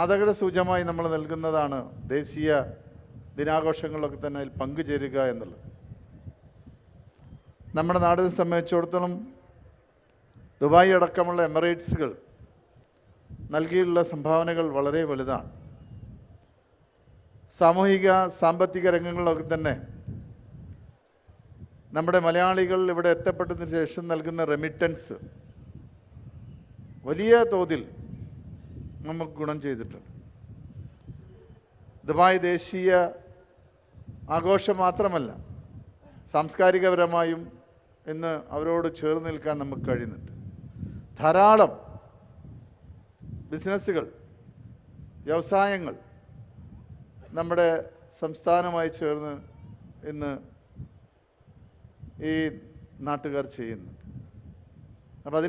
G: ആദര സൂചകമായി നമ്മൾ നൽകുന്നതാണ് ദേശീയ ദിനാഘോഷങ്ങളിലൊക്കെ തന്നെ അതിൽ പങ്കുചേരുക എന്നുള്ളത്. നമ്മുടെ നാടിനെ സംബന്ധിച്ചിടത്തോളം ദുബായ് അടക്കമുള്ള എമിറേറ്റ്സുകൾ നൽകിയുള്ള സംഭാവനകൾ വളരെ വലുതാണ്. സാമൂഹിക സാമ്പത്തിക രംഗങ്ങളിലൊക്കെ തന്നെ നമ്മുടെ മലയാളികൾ ഇവിടെ എത്തപ്പെട്ടതിന് ശേഷം നൽകുന്ന റെമിറ്റൻസ് വലിയ തോതിൽ നമുക്ക് ഗുണം ചെയ്തിട്ടുണ്ട്. ദുബായ് ദേശീയ ആഘോഷം മാത്രമല്ല, സാംസ്കാരികപരമായും ഇന്ന് അവരോട് ചേർന്ന് നിൽക്കാൻ നമുക്ക് കഴിയുന്നുണ്ട്. ധാരാളം ബിസിനസ്സുകൾ, വ്യവസായങ്ങൾ നമ്മുടെ സംസ്ഥാനമായി ചേർന്ന് ഇന്ന് ഈ നാട്ടുകാർ ചെയ്യുന്നുണ്ട്. അപ്പം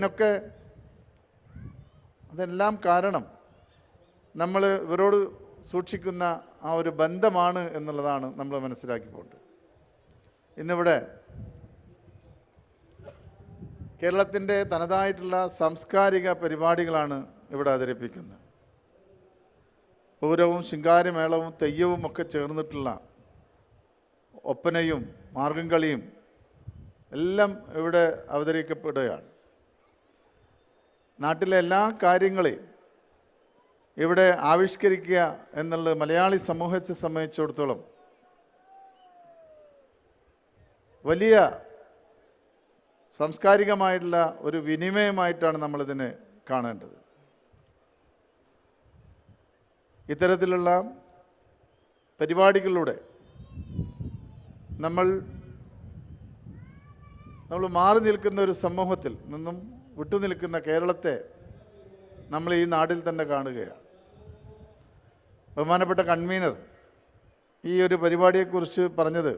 G: അതെല്ലാം കാരണം നമ്മൾ ഇവരോട് സൂക്ഷിക്കുന്ന ആ ഒരു ബന്ധമാണ് എന്നുള്ളതാണ് നമ്മൾ മനസ്സിലാക്കിക്കൊണ്ട് ഇന്നിവിടെ കേരളത്തിൻ്റെ തനതായിട്ടുള്ള സാംസ്കാരിക പരിപാടികളാണ് ഇവിടെ അവതരിപ്പിക്കുന്നത്. പൂരവും ശിങ്കാരിമേളവും തെയ്യവും ഒക്കെ ചേർന്നിട്ടുള്ള ഒപ്പനയും മാർഗംകളിയും എല്ലാം ഇവിടെ അവതരിക്കപ്പെടുകയാണ്. നാട്ടിലെ എല്ലാ കാര്യങ്ങളെയും ഇവിടെ ആവിഷ്കരിക്കുക എന്നുള്ളത് മലയാളി സമൂഹത്തെ സംബന്ധിച്ചിടത്തോളം വലിയ സാംസ്കാരികമായിട്ടുള്ള ഒരു വിനിമയമായിട്ടാണ് നമ്മളിതിനെ കാണേണ്ടത്. ഇത്തരത്തിലുള്ള പരിപാടികളിലൂടെ നമ്മൾ മാറി നിൽക്കുന്ന ഒരു സമൂഹത്തിൽ നിന്നും വിട്ടുനിൽക്കുന്ന കേരളത്തെ നമ്മൾ ഈ നാട്ടിൽ തന്നെ കാണുകയാണ്. ബഹുമാനപ്പെട്ട കൺവീനർ ഈ ഒരു പരിപാടിയെക്കുറിച്ച് പറഞ്ഞത്,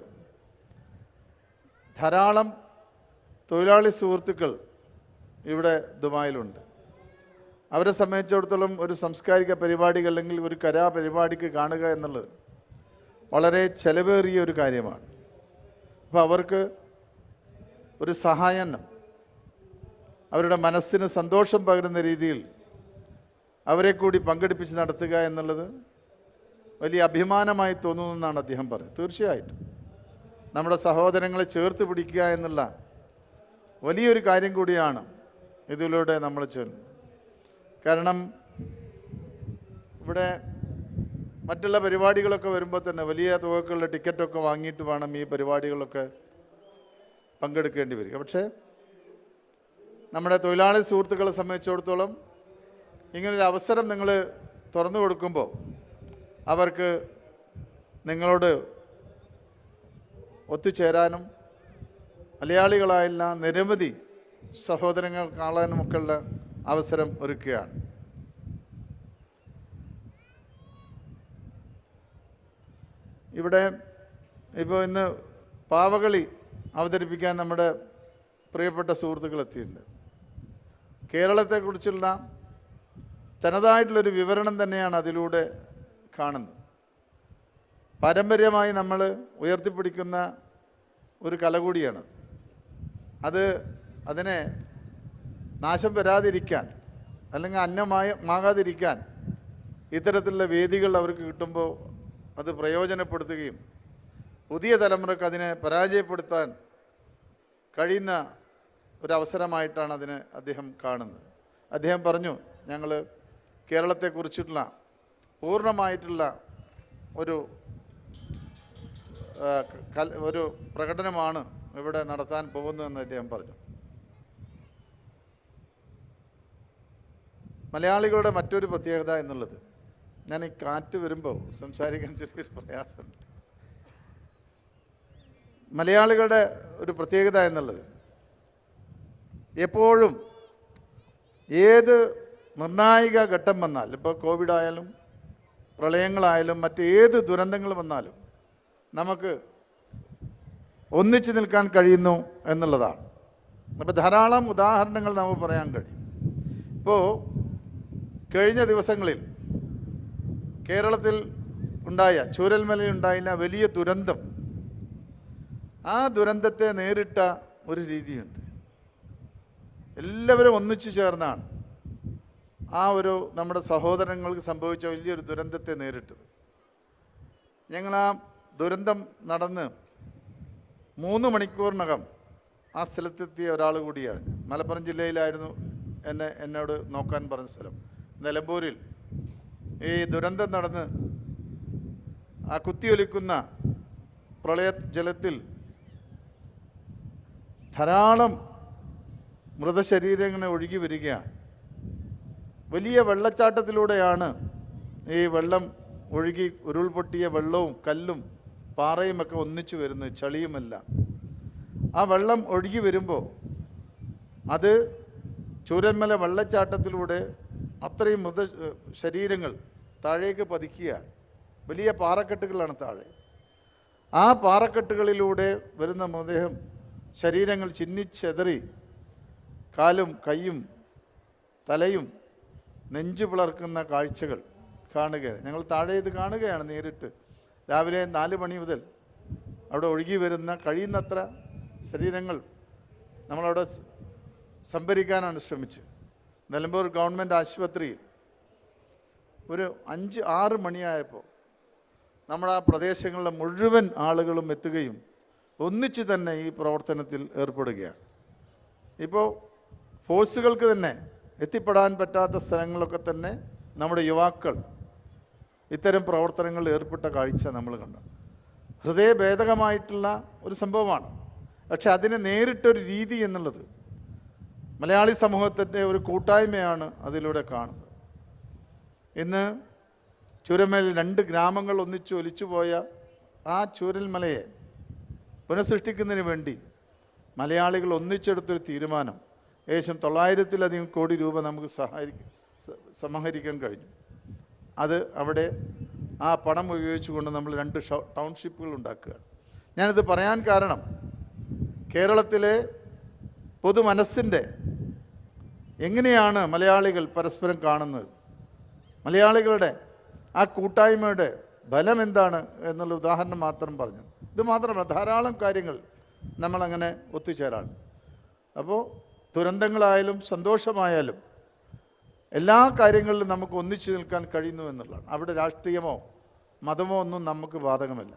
G: ധാരാളം തൊഴിലാളി സുഹൃത്തുക്കൾ ഇവിടെ ദുബായിലുണ്ട്. അവരെ സംബന്ധിച്ചിടത്തോളം ഒരു സാംസ്കാരിക പരിപാടിക്ക് അല്ലെങ്കിൽ ഒരു കലാപരിപാടിക്ക് കാണുക എന്നുള്ളത് വളരെ ചെലവേറിയ ഒരു കാര്യമാണ്. അപ്പോൾ അവർക്ക് ഒരു സഹായം, അവരുടെ മനസ്സിന് സന്തോഷം പകരുന്ന രീതിയിൽ അവരെ കൂടി പങ്കെടുപ്പിച്ച് നടത്തുക എന്നുള്ളത് വലിയ അഭിമാനമായി തോന്നുമെന്നാണ് അദ്ദേഹം പറഞ്ഞത്. തീർച്ചയായിട്ടും നമ്മുടെ സഹോദരങ്ങളെ ചേർത്ത് പിടിക്കുക എന്നുള്ള വലിയൊരു കാര്യം കൂടിയാണ് ഇതിലൂടെ നമ്മൾ ചെയ്യുന്നത്. കാരണം ഇവിടെ മറ്റുള്ള പരിപാടികളൊക്കെ വരുമ്പോൾ തന്നെ വലിയ തുകക്കുള്ള ടിക്കറ്റൊക്കെ വാങ്ങിയിട്ട് വേണം ഈ പരിപാടികളൊക്കെ പങ്കെടുക്കേണ്ടി വരിക. പക്ഷേ നമ്മുടെ തൊഴിലാളി സുഹൃത്തുക്കളെ സംബന്ധിച്ചിടത്തോളം ഇങ്ങനൊരു അവസരം നിങ്ങൾ തുറന്നു കൊടുക്കുമ്പോൾ അവർക്ക് നിങ്ങളോട് ഒത്തുചേരാനും മലയാളികളായുള്ള നിരവധി സഹോദരങ്ങൾ കാണാനുമൊക്കെയുള്ള അവസരം ഒരുക്കുകയാണ്. ഇവിടെ ഇപ്പോൾ ഇന്ന് പാവകളി അവതരിപ്പിക്കാൻ നമ്മുടെ പ്രിയപ്പെട്ട സുഹൃത്തുക്കൾ എത്തിയിട്ടുണ്ട്. കേരളത്തെക്കുറിച്ചുള്ള തനതായിട്ടുള്ളൊരു വിവരണം തന്നെയാണ് അതിലൂടെ കാണുന്നത്. പാരമ്പര്യമായി നമ്മൾ ഉയർത്തിപ്പിടിക്കുന്ന ഒരു കല കൂടിയാണത്. അതിനെ നാശം വരാതിരിക്കാൻ അല്ലെങ്കിൽ അന്യമാകാതിരിക്കാൻ ഇത്തരത്തിലുള്ള വേദികൾ അവർക്ക് കിട്ടുമ്പോൾ അത് പ്രയോജനപ്പെടുത്തുകയും പുതിയ തലമുറക്ക് അതിനെ പരാജയപ്പെടുത്താൻ കഴിയുന്ന ഒരവസരമായിട്ടാണ് അതിനെ അദ്ദേഹം കാണുന്നത്. അദ്ദേഹം പറഞ്ഞു, ഞങ്ങൾ കേരളത്തെക്കുറിച്ചിട്ടുള്ള പൂർണ്ണമായിട്ടുള്ള ഒരു പ്രകടനമാണ് ഇവിടെ നടത്താൻ പോകുന്നതെന്ന് അദ്ദേഹം പറഞ്ഞു. മലയാളികളുടെ മറ്റൊരു പ്രത്യേകത എന്നുള്ളത്, ഞാൻ ഈ കാറ്റ് വരുമ്പോൾ സംസാരിക്കാൻ ചെറിയൊരു പ്രയാസമുണ്ട്. മലയാളികളുടെ ഒരു പ്രത്യേകത എന്നുള്ളത്, എപ്പോഴും ഏത് നിർണായക ഘട്ടം വന്നാൽ, ഇപ്പോൾ കോവിഡ് ആയാലും പ്രളയങ്ങളായാലും മറ്റേത് ദുരന്തങ്ങൾ വന്നാലും നമുക്ക് ഒന്നിച്ചു നിൽക്കാൻ കഴിയുന്നു എന്നുള്ളതാണ്. അപ്പോൾ ധാരാളം ഉദാഹരണങ്ങൾ നമുക്ക് പറയാൻ കഴിയും. ഇപ്പോൾ കഴിഞ്ഞ ദിവസങ്ങളിൽ കേരളത്തിൽ ഉണ്ടായ ചൂരൽമലയിൽ ഉണ്ടായില്ല വലിയ ദുരന്തം, ആ ദുരന്തത്തെ നേരിട്ട ഒരു രീതിയുണ്ട്. എല്ലാവരും ഒന്നിച്ചു ചേർന്നാണ് നമ്മുടെ സഹോദരങ്ങൾക്ക് സംഭവിച്ച വലിയൊരു ദുരന്തത്തെ നേരിട്ടത്. ഞങ്ങൾ ആ ദുരന്തം നടന്ന് 3 മണിക്കൂറിനകം ആ സ്ഥലത്തെത്തിയ ഒരാൾ കൂടിയാണ്. മലപ്പുറം ജില്ലയിലായിരുന്നു എന്നോട് നോക്കാൻ പറഞ്ഞ സ്ഥലം. നിലമ്പൂരിൽ ഈ ദുരന്തം നടന്ന് ആ കുത്തിയൊലിക്കുന്ന പ്രളയ ജലത്തിൽ ധാരാളം മൃതശരീരങ്ങളെ ഒഴുകി വരികയാണ്. വലിയ വെള്ളച്ചാട്ടത്തിലൂടെയാണ് ഈ വെള്ളം ഒഴുകി ഉരുൾപൊട്ടിയ വെള്ളവും കല്ലും പാറയുമൊക്കെ ഒന്നിച്ചു വരുന്നത്, ചളിയുമല്ല. ആ വെള്ളം ഒഴുകി വരുമ്പോൾ അത് ചൂരൽമല വെള്ളച്ചാട്ടത്തിലൂടെ അത്രയും ശരീരങ്ങൾ താഴേക്ക് പതിക്കുകയാണ്. വലിയ പാറക്കെട്ടുകളാണ് താഴെ. ആ പാറക്കെട്ടുകളിലൂടെ വരുന്ന മൃതദേഹം ശരീരങ്ങൾ ചിന്നിച്ചെതറി കാലും കൈയും തലയും നെഞ്ചു പിളർക്കുന്ന കാഴ്ചകൾ കാണുകയാണ്. ഞങ്ങൾ താഴെ ഇത് കാണുകയാണ് നേരിട്ട്. രാവിലെ 4 മണി മുതൽ അവിടെ ഒഴുകി വരുന്ന കഴിയുന്നത്ര ശരീരങ്ങൾ നമ്മളവിടെ സംഭരിക്കാനാണ് ശ്രമിച്ചത്. നിലമ്പൂർ ഗവൺമെൻറ് ആശുപത്രിയിൽ ഒരു 5-6 മണിയായപ്പോൾ നമ്മുടെ ആ പ്രദേശങ്ങളിലെ മുഴുവൻ ആളുകളും എത്തുകയും ഒന്നിച്ച് തന്നെ ഈ പ്രവർത്തനത്തിൽ ഏർപ്പെടുകയാണ്. ഇപ്പോൾ ഫോഴ്സുകൾക്ക് തന്നെ എത്തിപ്പെടാൻ പറ്റാത്ത സ്ഥലങ്ങളിലൊക്കെ തന്നെ നമ്മുടെ യുവാക്കൾ ഇത്തരം പ്രവർത്തനങ്ങളിൽ ഏർപ്പെട്ട കാഴ്ച നമ്മൾ കണ്ടു. ഹൃദയഭേദകമായിട്ടുള്ള ഒരു സംഭവമാണ്. പക്ഷെ അതിനെ നേരിട്ടൊരു രീതി എന്നുള്ളത് മലയാളി സമൂഹത്തിൻ്റെ ഒരു കൂട്ടായ്മയാണ് അതിലൂടെ കാണുന്നത്. ഇന്ന് ചൂരൽമലയിൽ 2 ഗ്രാമങ്ങൾ ഒന്നിച്ച് ഒലിച്ചുപോയ ആ ചൂരൽമലയെ പുനഃസൃഷ്ടിക്കുന്നതിന് വേണ്ടി മലയാളികൾ ഒന്നിച്ചെടുത്തൊരു തീരുമാനം, ഏകദേശം 900-ലധികം കോടി രൂപ നമുക്ക് സമാഹരിക്കാൻ കഴിഞ്ഞു. അത് അവിടെ ആ പണം ഉപയോഗിച്ചുകൊണ്ട് നമ്മൾ 2 ടൗൺഷിപ്പുകൾ ഉണ്ടാക്കുകയാണ്. ഞാനിത് പറയാൻ കാരണം കേരളത്തിലെ പൊതുമനസ്സിൻ്റെ എങ്ങനെയാണ് മലയാളികൾ പരസ്പരം കാണുന്നത്, മലയാളികളുടെ ആ കൂട്ടായ്മയുടെ ബലം എന്താണ് എന്നുള്ള ഉദാഹരണം മാത്രം പറഞ്ഞു. ഇത് മാത്രമല്ല, ധാരാളം കാര്യങ്ങൾ നമ്മളങ്ങനെ ഒത്തുചേരാണ്. അപ്പോൾ ദുരന്തങ്ങളായാലും സന്തോഷമായാലും എല്ലാ കാര്യങ്ങളിലും നമുക്ക് ഒന്നിച്ചു നിൽക്കാൻ കഴിയുന്നു എന്നുള്ളതാണ്. അവിടെ രാഷ്ട്രീയമോ മതമോ ഒന്നും നമുക്ക് ബാധകമല്ല.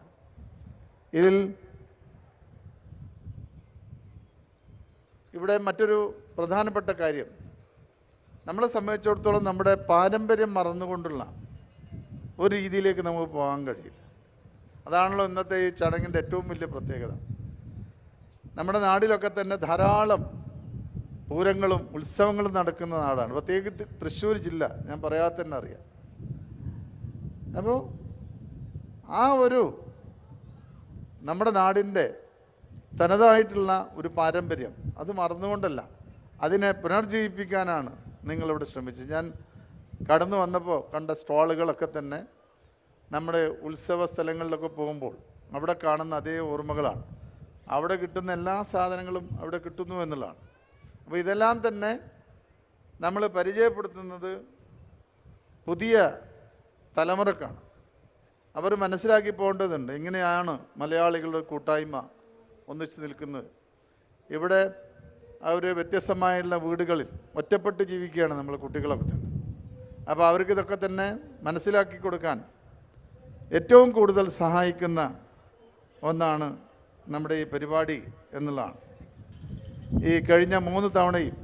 G: ഇവിടെ മറ്റൊരു പ്രധാനപ്പെട്ട കാര്യം, നമ്മളെ സംബന്ധിച്ചിടത്തോളം നമ്മുടെ പാരമ്പര്യം മറന്നുകൊണ്ടുള്ള ഒരു രീതിയിലേക്ക് നമുക്ക് പോകാൻ കഴിയില്ല. അതാണല്ലോ ഇന്നത്തെ ഈ ചടങ്ങിൻ്റെ ഏറ്റവും വലിയ പ്രത്യേകത. നമ്മുടെ നാടിലൊക്കെ തന്നെ ധാരാളം പൂരങ്ങളും ഉത്സവങ്ങളും നടക്കുന്ന നാടാണ്, പ്രത്യേകിച്ച് തൃശ്ശൂർ ജില്ല. ഞാൻ പറയാതെ തന്നെ അറിയാം. അപ്പോൾ ആ ഒരു നമ്മുടെ നാടിൻ്റെ തനതായിട്ടുള്ള ഒരു പാരമ്പര്യം അത് മറന്നുകൊണ്ടല്ല, അതിനെ പുനർജീവിപ്പിക്കാനാണ് നിങ്ങളിവിടെ ശ്രമിച്ചത്. ഞാൻ കടന്നു വന്നപ്പോൾ കണ്ട സ്റ്റാളുകളൊക്കെ തന്നെ നമ്മുടെ ഉത്സവ സ്ഥലങ്ങളിലൊക്കെ പോകുമ്പോൾ അവിടെ കാണുന്ന അതേ ഓർമ്മകളാണ്. അവിടെ കിട്ടുന്ന എല്ലാ സാധനങ്ങളും അവിടെ കിട്ടുന്നു എന്നുള്ളതാണ്. അപ്പോൾ ഇതെല്ലാം തന്നെ നമ്മൾ പരിചയപ്പെടുത്തുന്നത് പുതിയ തലമുറക്കാണ്. അവർ മനസ്സിലാക്കി പോകേണ്ടതുണ്ട് എങ്ങനെയാണ് മലയാളികളുടെ കൂട്ടായ്മ ഒന്നിച്ച് നിൽക്കുന്നത്. ഇവിടെ അവർ വ്യത്യസ്തമായുള്ള വീടുകളിൽ ഒറ്റപ്പെട്ട് ജീവിക്കുകയാണ് നമ്മൾ കുട്ടികളൊക്കെ തന്നെ. അപ്പോൾ അവർക്ക് ഇതൊക്കെ തന്നെ മനസ്സിലാക്കി കൊടുക്കാൻ ഏറ്റവും കൂടുതൽ സഹായിക്കുന്ന ഒന്നാണ് നമ്മുടെ ഈ പരിപാടി എന്നുള്ളതാണ്. ഈ കഴിഞ്ഞ 3 തവണയും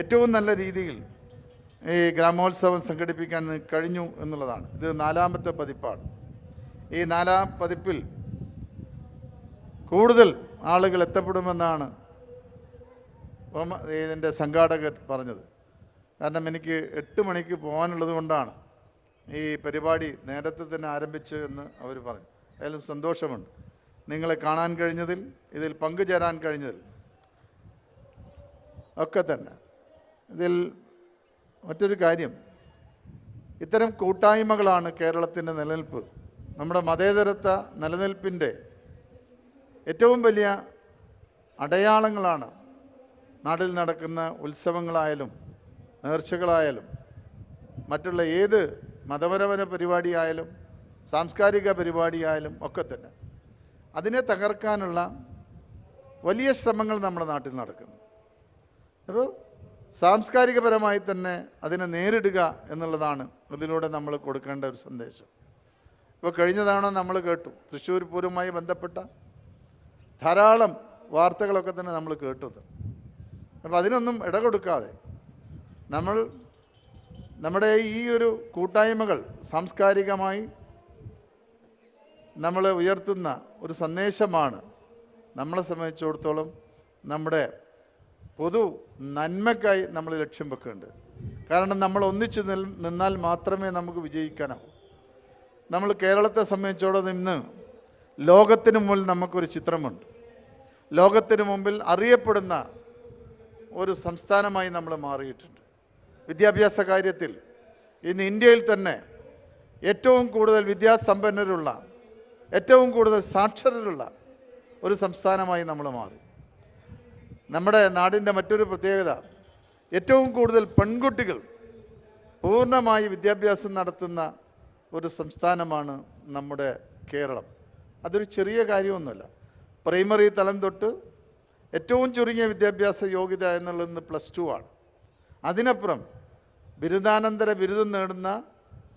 G: ഏറ്റവും നല്ല രീതിയിൽ ഈ ഗ്രാമോത്സവം സംഘടിപ്പിക്കാൻ കഴിഞ്ഞു എന്നുള്ളതാണ്. ഇത് 4ാമത്തെ പതിപ്പാണ്. ഈ 4ാം പതിപ്പിൽ കൂടുതൽ ആളുകൾ എത്തപ്പെടുമെന്നാണ് ഇതിൻ്റെ സംഘാടകർ പറഞ്ഞത്. കാരണം എനിക്ക് 8 മണിക്ക് പോകാനുള്ളത് കൊണ്ടാണ് ഈ പരിപാടി നേരത്തെ തന്നെ ആരംഭിച്ചു എന്ന് അവർ പറഞ്ഞു. അതിലും സന്തോഷമുണ്ട് നിങ്ങളെ കാണാൻ കഴിഞ്ഞതിൽ, ഇതിൽ പങ്കുചേരാൻ കഴിഞ്ഞതിൽ ഒക്കെ തന്നെ. ഇതിൽ മറ്റൊരു കാര്യം, ഇത്തരം കൂട്ടായ്മകളാണ് കേരളത്തിൻ്റെ നിലനിൽപ്പ്. നമ്മുടെ മതേതരത്വ നിലനിൽപ്പിൻ്റെ ഏറ്റവും വലിയ അടയാളങ്ങളാണ് നാട്ടിൽ നടക്കുന്ന ഉത്സവങ്ങളായാലും നേർച്ചകളായാലും മറ്റുള്ള ഏത് മതപരമായ പരിപാടിയായാലും സാംസ്കാരിക പരിപാടിയായാലും ഒക്കെ തന്നെ. അതിനെ തകർക്കാനുള്ള വലിയ ശ്രമങ്ങൾ നമ്മുടെ നാട്ടിൽ നടക്കുന്നു. അപ്പോൾ സാംസ്കാരികപരമായി തന്നെ അതിനെ നേരിടുക എന്നുള്ളതാണ് ഇതിലൂടെ നമ്മൾ കൊടുക്കേണ്ട ഒരു സന്ദേശം. ഇപ്പോൾ കഴിഞ്ഞ തവണ നമ്മൾ കേട്ടു, തൃശ്ശൂർ പൂരവുമായി ബന്ധപ്പെട്ട ധാരാളം വാർത്തകളൊക്കെ തന്നെ നമ്മൾ കേട്ടത്. അപ്പോൾ അതിനൊന്നും ഇടകൊടുക്കാതെ നമ്മുടെ ഈ ഒരു കൂട്ടായ്മകൾ സാംസ്കാരികമായി നമ്മൾ ഉയർത്തുന്ന ഒരു സന്ദേശമാണ് നമ്മളെ സംബന്ധിച്ചിടത്തോളം നമ്മുടെ പൊതു നന്മയ്ക്കായി നമ്മൾ ലക്ഷ്യം വെക്കേണ്ടത്. കാരണം നമ്മൾ ഒന്നിച്ചു നിന്നാൽ മാത്രമേ നമുക്ക് വിജയിക്കാനാവൂ. നമ്മൾ കേരളത്തെ സംബന്ധിച്ചിടത്തോളം ഇന്ന് ലോകത്തിന് മുമ്പിൽ നമുക്കൊരു ചിത്രമുണ്ട്. ലോകത്തിന് മുമ്പിൽ അറിയപ്പെടുന്ന ഒരു സംസ്ഥാനമായി നമ്മൾ മാറിയിട്ടുണ്ട്. വിദ്യാഭ്യാസ കാര്യത്തിൽ ഇന്ന് ഇന്ത്യയിൽ തന്നെ ഏറ്റവും കൂടുതൽ വിദ്യാസമ്പന്നരുള്ള, ഏറ്റവും കൂടുതൽ സാക്ഷരരുള്ള ഒരു സംസ്ഥാനമായി നമ്മൾ മാറി. നമ്മുടെ നാടിൻ്റെ മറ്റൊരു പ്രത്യേകത, ഏറ്റവും കൂടുതൽ പെൺകുട്ടികൾ പൂർണ്ണമായി വിദ്യാഭ്യാസം നടത്തുന്ന ഒരു സംസ്ഥാനമാണ് നമ്മുടെ കേരളം. അതൊരു ചെറിയ കാര്യമൊന്നുമല്ല. പ്രൈമറി തലം തൊട്ട് ഏറ്റവും ചുരുങ്ങിയ വിദ്യാഭ്യാസ യോഗ്യത എന്നുള്ളത് +2 ആണ്. അതിനപ്പുറം ബിരുദാനന്തര ബിരുദം നേടുന്ന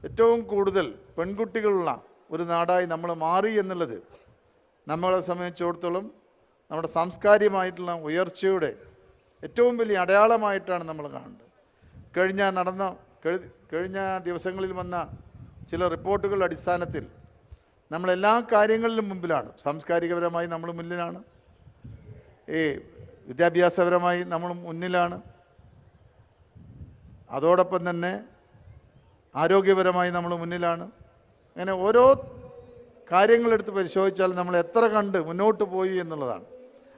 G: ഏറ്റവും കൂടുതൽ പെൺകുട്ടികളുള്ള ഒരു നാടായി നമ്മൾ മാറി എന്നുള്ളത് നമ്മളെ സംബന്ധിച്ചിടത്തോളം നമ്മുടെ സാംസ്കാരികമായിട്ടുള്ള ഉയർച്ചയുടെ ഏറ്റവും വലിയ അടയാളമായിട്ടാണ് നമ്മൾ കാണേണ്ടത്. കഴിഞ്ഞ ദിവസങ്ങളിൽ വന്ന ചില റിപ്പോർട്ടുകളുടെ അടിസ്ഥാനത്തിൽ നമ്മളെല്ലാ കാര്യങ്ങളിലും മുമ്പിലാണ്. സാംസ്കാരികപരമായി നമ്മൾ മുന്നിലാണ്, ഈ വിദ്യാഭ്യാസപരമായി നമ്മൾ മുന്നിലാണ്, അതോടൊപ്പം തന്നെ ആരോഗ്യപരമായി നമ്മൾ മുന്നിലാണ്. അങ്ങനെ ഓരോ കാര്യങ്ങളെടുത്ത് പരിശോധിച്ചാൽ നമ്മൾ എത്ര കണ്ട് മുന്നോട്ട് പോയി എന്നുള്ളതാണ്.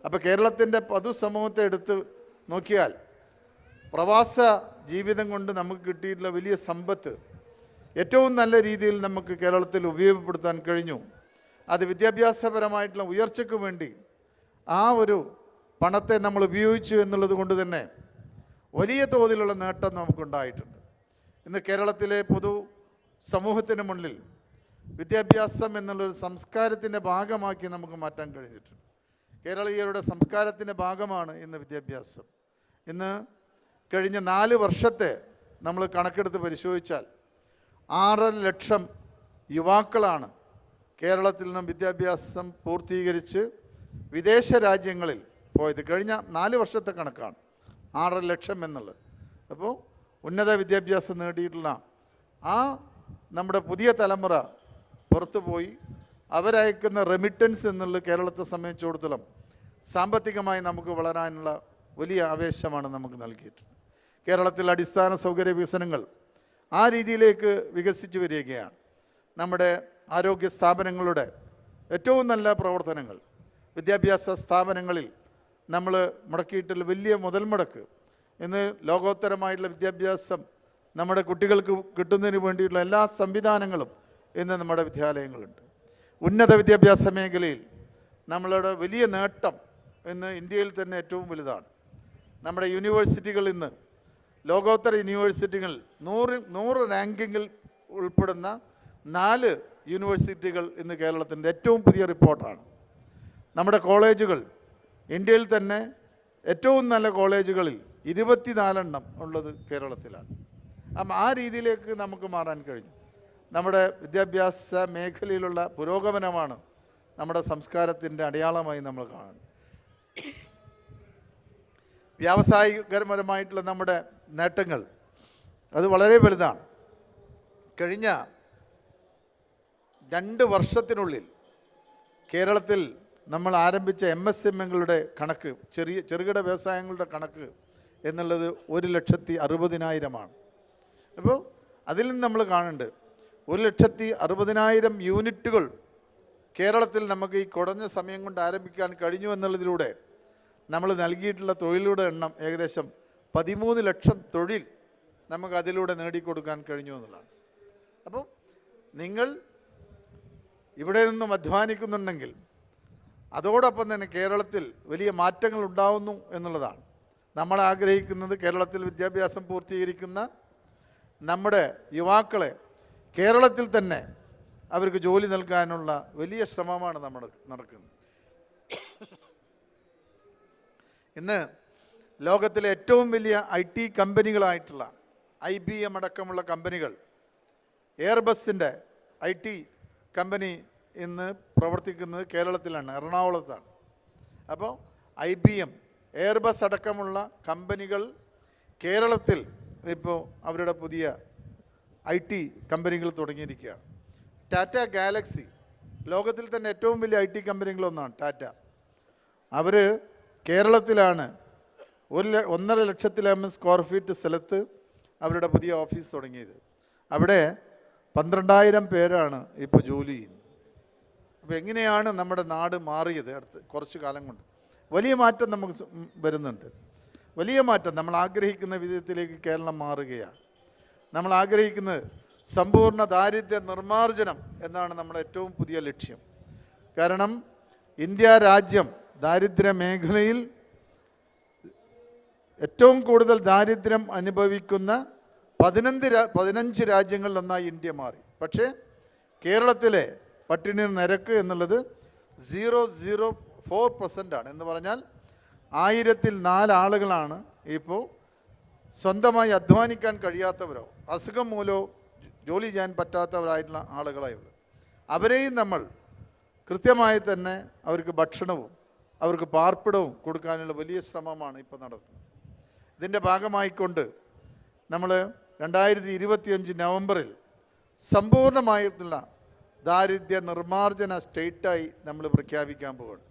G: അപ്പോൾ കേരളത്തിൻ്റെ പൊതുസമൂഹത്തെ എടുത്ത് നോക്കിയാൽ പ്രവാസ ജീവിതം കൊണ്ട് നമുക്ക് കിട്ടിയിട്ടുള്ള വലിയ സമ്പത്ത് ഏറ്റവും നല്ല രീതിയിൽ നമുക്ക് കേരളത്തിൽ ഉപയോഗപ്പെടുത്താൻ കഴിഞ്ഞു. അത് വിദ്യാഭ്യാസപരമായിട്ടുള്ള ഉയർച്ചയ്ക്ക് വേണ്ടി ആ ഒരു പണത്തെ നമ്മൾ ഉപയോഗിച്ചു എന്നുള്ളത് കൊണ്ട് തന്നെ വലിയ തോതിലുള്ള നേട്ടം നമുക്കുണ്ടായിട്ടുണ്ട്. ഇന്ന് കേരളത്തിലെ പൊതു സമൂഹത്തിന് മുന്നിൽ വിദ്യാഭ്യാസം എന്നുള്ളൊരു സംസ്കാരത്തിൻ്റെ ഭാഗമാക്കി നമുക്ക് മാറ്റാൻ കഴിഞ്ഞിട്ടുണ്ട്. കേരളീയരുടെ സംസ്കാരത്തിൻ്റെ ഭാഗമാണ് ഇന്ന് വിദ്യാഭ്യാസം. ഇന്ന് കഴിഞ്ഞ 4 വർഷത്തെ നമ്മൾ കണക്കെടുത്ത് പരിശോധിച്ചാൽ 6.5 ലക്ഷം യുവാക്കളാണ് കേരളത്തിൽ നിന്നും വിദ്യാഭ്യാസം പൂർത്തീകരിച്ച് വിദേശ രാജ്യങ്ങളിൽ പോയത്. കഴിഞ്ഞ 4 വർഷത്തെ കണക്കാണ് 6.5 ലക്ഷം എന്നുള്ളത്. അപ്പോൾ ഉന്നത വിദ്യാഭ്യാസം നേടിയിട്ടുള്ള ആ നമ്മുടെ പുതിയ തലമുറ പുറത്തു പോയി അവരയക്കുന്ന റെമിറ്റൻസ് എന്നുള്ളത് കേരളത്തെ സംബന്ധിച്ചിടത്തോളം സാമ്പത്തികമായി നമുക്ക് വളരാനുള്ള വലിയ ആവേശമാണ് നമുക്ക് നൽകിയിട്ടുള്ളത്. കേരളത്തിൽ അടിസ്ഥാന സൗകര്യ വികസനങ്ങൾ ആ രീതിയിലേക്ക് വികസിച്ച് വരികയാണ്. നമ്മുടെ ആരോഗ്യ സ്ഥാപനങ്ങളുടെ ഏറ്റവും നല്ല പ്രവർത്തനങ്ങൾ, വിദ്യാഭ്യാസ സ്ഥാപനങ്ങളിൽ നമ്മൾ മുടക്കിയിട്ടുള്ള വലിയ മുതൽ മുടക്ക്, ഇന്ന് ലോകോത്തരമായിട്ടുള്ള വിദ്യാഭ്യാസം നമ്മുടെ കുട്ടികൾക്ക് കിട്ടുന്നതിന് വേണ്ടിയിട്ടുള്ള എല്ലാ സംവിധാനങ്ങളും ഇന്ന് നമ്മുടെ വിദ്യാലയങ്ങളുണ്ട്. ഉന്നത വിദ്യാഭ്യാസ മേഖലയിൽ നമ്മളുടെ വലിയ നേട്ടം ഇന്ന് ഇന്ത്യയിൽ തന്നെ ഏറ്റവും വലുതാണ്. നമ്മുടെ യൂണിവേഴ്സിറ്റികൾ ഇന്ന് ലോകോത്തര യൂണിവേഴ്സിറ്റികൾ 100 റാങ്കിങ്ങിൽ ഉൾപ്പെടുന്ന 4 യൂണിവേഴ്സിറ്റികൾ ഇന്ന് കേരളത്തിൻ്റെ ഏറ്റവും പുതിയ റിപ്പോർട്ടാണ്. നമ്മുടെ കോളേജുകൾ ഇന്ത്യയിൽ തന്നെ ഏറ്റവും നല്ല കോളേജുകളിൽ 24 ഉള്ളത് കേരളത്തിലാണ്. അപ്പം ആ രീതിയിലേക്ക് നമുക്ക് മാറാൻ കഴിഞ്ഞു. നമ്മുടെ വിദ്യാഭ്യാസ മേഖലയിലുള്ള പുരോഗമനമാണ് നമ്മുടെ സംസ്കാരത്തിൻ്റെ അടയാളമായി നമ്മൾ കാണുന്നത്. വ്യാവസായികപരമായിട്ടുള്ള നമ്മുടെ നേട്ടങ്ങൾ അത് വളരെ വലുതാണ്. കഴിഞ്ഞ 2 വർഷത്തിനുള്ളിൽ കേരളത്തിൽ നമ്മൾ ആരംഭിച്ച MSMEകളുടെ കണക്ക്, ചെറുകിട വ്യവസായങ്ങളുടെ കണക്ക് എന്നുള്ളത് 1,60,000 അപ്പോൾ അതിൽ നിന്ന് നമ്മൾ കാണുന്നുണ്ട് 1,60,000 യൂണിറ്റുകൾ കേരളത്തിൽ നമുക്ക് ഈ കുറഞ്ഞ സമയം കൊണ്ട് ആരംഭിക്കാൻ കഴിഞ്ഞു എന്നുള്ളതിലൂടെ നമ്മൾ നൽകിയിട്ടുള്ള തൊഴിലുടെ എണ്ണം ഏകദേശം 13 ലക്ഷം തൊഴിൽ നമുക്ക് അതിലൂടെ നേടിക്കൊടുക്കാൻ കഴിഞ്ഞു എന്നുള്ളതാണ്. അപ്പോൾ നിങ്ങൾ ഇവിടെ നിന്നും അധ്വാനിക്കുന്നുണ്ടെങ്കിൽ അതോടൊപ്പം തന്നെ കേരളത്തിൽ വലിയ മാറ്റങ്ങൾ ഉണ്ടാവുന്നു എന്നുള്ളതാണ്. നമ്മൾ ആഗ്രഹിക്കുന്നത് കേരളത്തിൽ വിദ്യാഭ്യാസം പൂർത്തീകരിക്കുന്ന നമ്മുടെ യുവാക്കളെ കേരളത്തിൽ തന്നെ അവർക്ക് ജോലി നൽകാനുള്ള വലിയ ശ്രമമാണ് നമ്മൾ നടക്കുന്നത്. ഇന്ന് ലോകത്തിലെ ഏറ്റവും വലിയ IT കമ്പനികളായിട്ടുള്ള IBM അടക്കമുള്ള കമ്പനികൾ, എയർബസിൻ്റെ IT കമ്പനി ഇന്ന് പ്രവർത്തിക്കുന്നത് കേരളത്തിലാണ്, എറണാകുളത്താണ്. അപ്പോൾ IBM, എയർബസ് അടക്കമുള്ള കമ്പനികൾ കേരളത്തിൽ ഇപ്പോൾ അവരുടെ പുതിയ IT കമ്പനികൾ തുടങ്ങിയിരിക്കുകയാണ്. ടാറ്റ ഗാലക്സി ലോകത്തിൽ തന്നെ ഏറ്റവും വലിയ IT കമ്പനികളൊന്നാണ് ടാറ്റ. അവർ കേരളത്തിലാണ് 1.5 ലക്ഷത്തിലധികം സ്ക്വയർ ഫീറ്റ് സ്ഥലത്ത് അവരുടെ പുതിയ ഓഫീസ് തുടങ്ങിയത്. അവിടെ 12,000 പേരാണ് ഇപ്പോൾ ജോലി ചെയ്യുന്നത്. അപ്പോൾ എങ്ങനെയാണ് നമ്മുടെ നാട് മാറിയത് അടുത്ത് കുറച്ച് കാലം കൊണ്ട്? വലിയ മാറ്റം നമുക്ക് വരുന്നുണ്ട്. വലിയ മാറ്റം നമ്മൾ ആഗ്രഹിക്കുന്ന വിധത്തിലേക്ക് കേരളം മാറുകയാണ്. നമ്മൾ ആഗ്രഹിക്കുന്നത് സമ്പൂർണ്ണ ദാരിദ്ര്യ നിർമ്മാർജ്ജനം എന്നാണ് നമ്മുടെ ഏറ്റവും പുതിയ ലക്ഷ്യം. കാരണം ഇന്ത്യ രാജ്യം ദാരിദ്ര്യ മേഖലയിൽ ഏറ്റവും കൂടുതൽ ദാരിദ്ര്യം അനുഭവിക്കുന്ന 15 രാജ്യങ്ങളിലൊന്നായി ഇന്ത്യ മാറി. പക്ഷേ കേരളത്തിലെ പട്ടിണി നിരക്ക് എന്നുള്ളത് 0.04% ആണ്. എന്ന് പറഞ്ഞാൽ 1004 ആളുകളാണ് ഇപ്പോൾ സ്വന്തമായി അധ്വാനിക്കാൻ കഴിയാത്തവരോ അസുഖം മൂലമോ ജോലി ചെയ്യാൻ പറ്റാത്തവരായിട്ടുള്ള ആളുകളായുള്ളൂ. അവരെയും നമ്മൾ കൃത്യമായി തന്നെ അവർക്ക് ഭക്ഷണവും അവർക്ക് പാർപ്പിടവും കൊടുക്കാനുള്ള വലിയ ശ്രമമാണ് ഇപ്പോൾ നടത്തുന്നത്. ഇതിൻ്റെ ഭാഗമായിക്കൊണ്ട് നമ്മൾ 2025 നവംബറിൽ സമ്പൂർണ്ണമായിട്ടുള്ള ദാരിദ്ര്യ നിർമ്മാർജ്ജന സ്റ്റേറ്റായി നമ്മൾ പ്രഖ്യാപിക്കാൻ പോവുകയാണ്.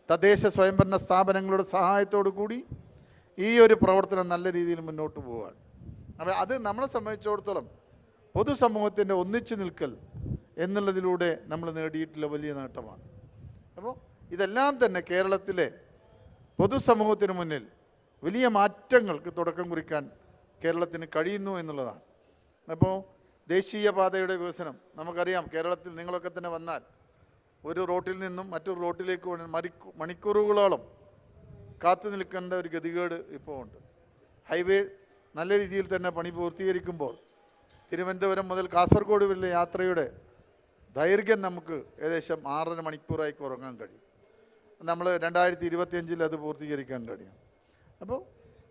G: തദ്ദേശ സ്വയംഭരണ സ്ഥാപനങ്ങളുടെ സഹായത്തോടു കൂടി ഈ ഒരു പ്രവർത്തനം നല്ല രീതിയിൽ മുന്നോട്ട് പോവുകയാണ്. അപ്പോൾ അത് നമ്മളെ സംബന്ധിച്ചിടത്തോളം പൊതുസമൂഹത്തിൻ്റെ ഒന്നിച്ചു നിൽക്കൽ എന്നുള്ളതിലൂടെ നമ്മൾ നേടിയിട്ടുള്ള വലിയ നേട്ടമാണ്. അപ്പോൾ ഇതെല്ലാം തന്നെ കേരളത്തിലെ പൊതുസമൂഹത്തിന് മുന്നിൽ വലിയ മാറ്റങ്ങൾക്ക് തുടക്കം കുറിക്കാൻ കേരളത്തിന് കഴിയുന്നു എന്നുള്ളതാണ്. അപ്പോൾ ദേശീയപാതയുടെ വികസനം നമുക്കറിയാം. കേരളത്തിൽ നിങ്ങളൊക്കെ തന്നെ വന്നാൽ ഒരു റോട്ടിൽ നിന്നും മറ്റൊരു റോട്ടിലേക്ക് മണിക്കൂറുകളോളം കാത്തു നിൽക്കേണ്ട ഒരു ഗതികേട് ഇപ്പോൾ ഉണ്ട്. ഹൈവേ നല്ല രീതിയിൽ തന്നെ പണി പൂർത്തീകരിക്കുമ്പോൾ തിരുവനന്തപുരം മുതൽ കാസർഗോഡ് വരെയുള്ള യാത്രയുടെ ദൈർഘ്യം നമുക്ക് ഏകദേശം 6.5 മണിക്കൂറായി കുറങ്ങാൻ കഴിയും. നമ്മൾ 2025 അത് പൂർത്തീകരിക്കാൻ കഴിയും. അപ്പോൾ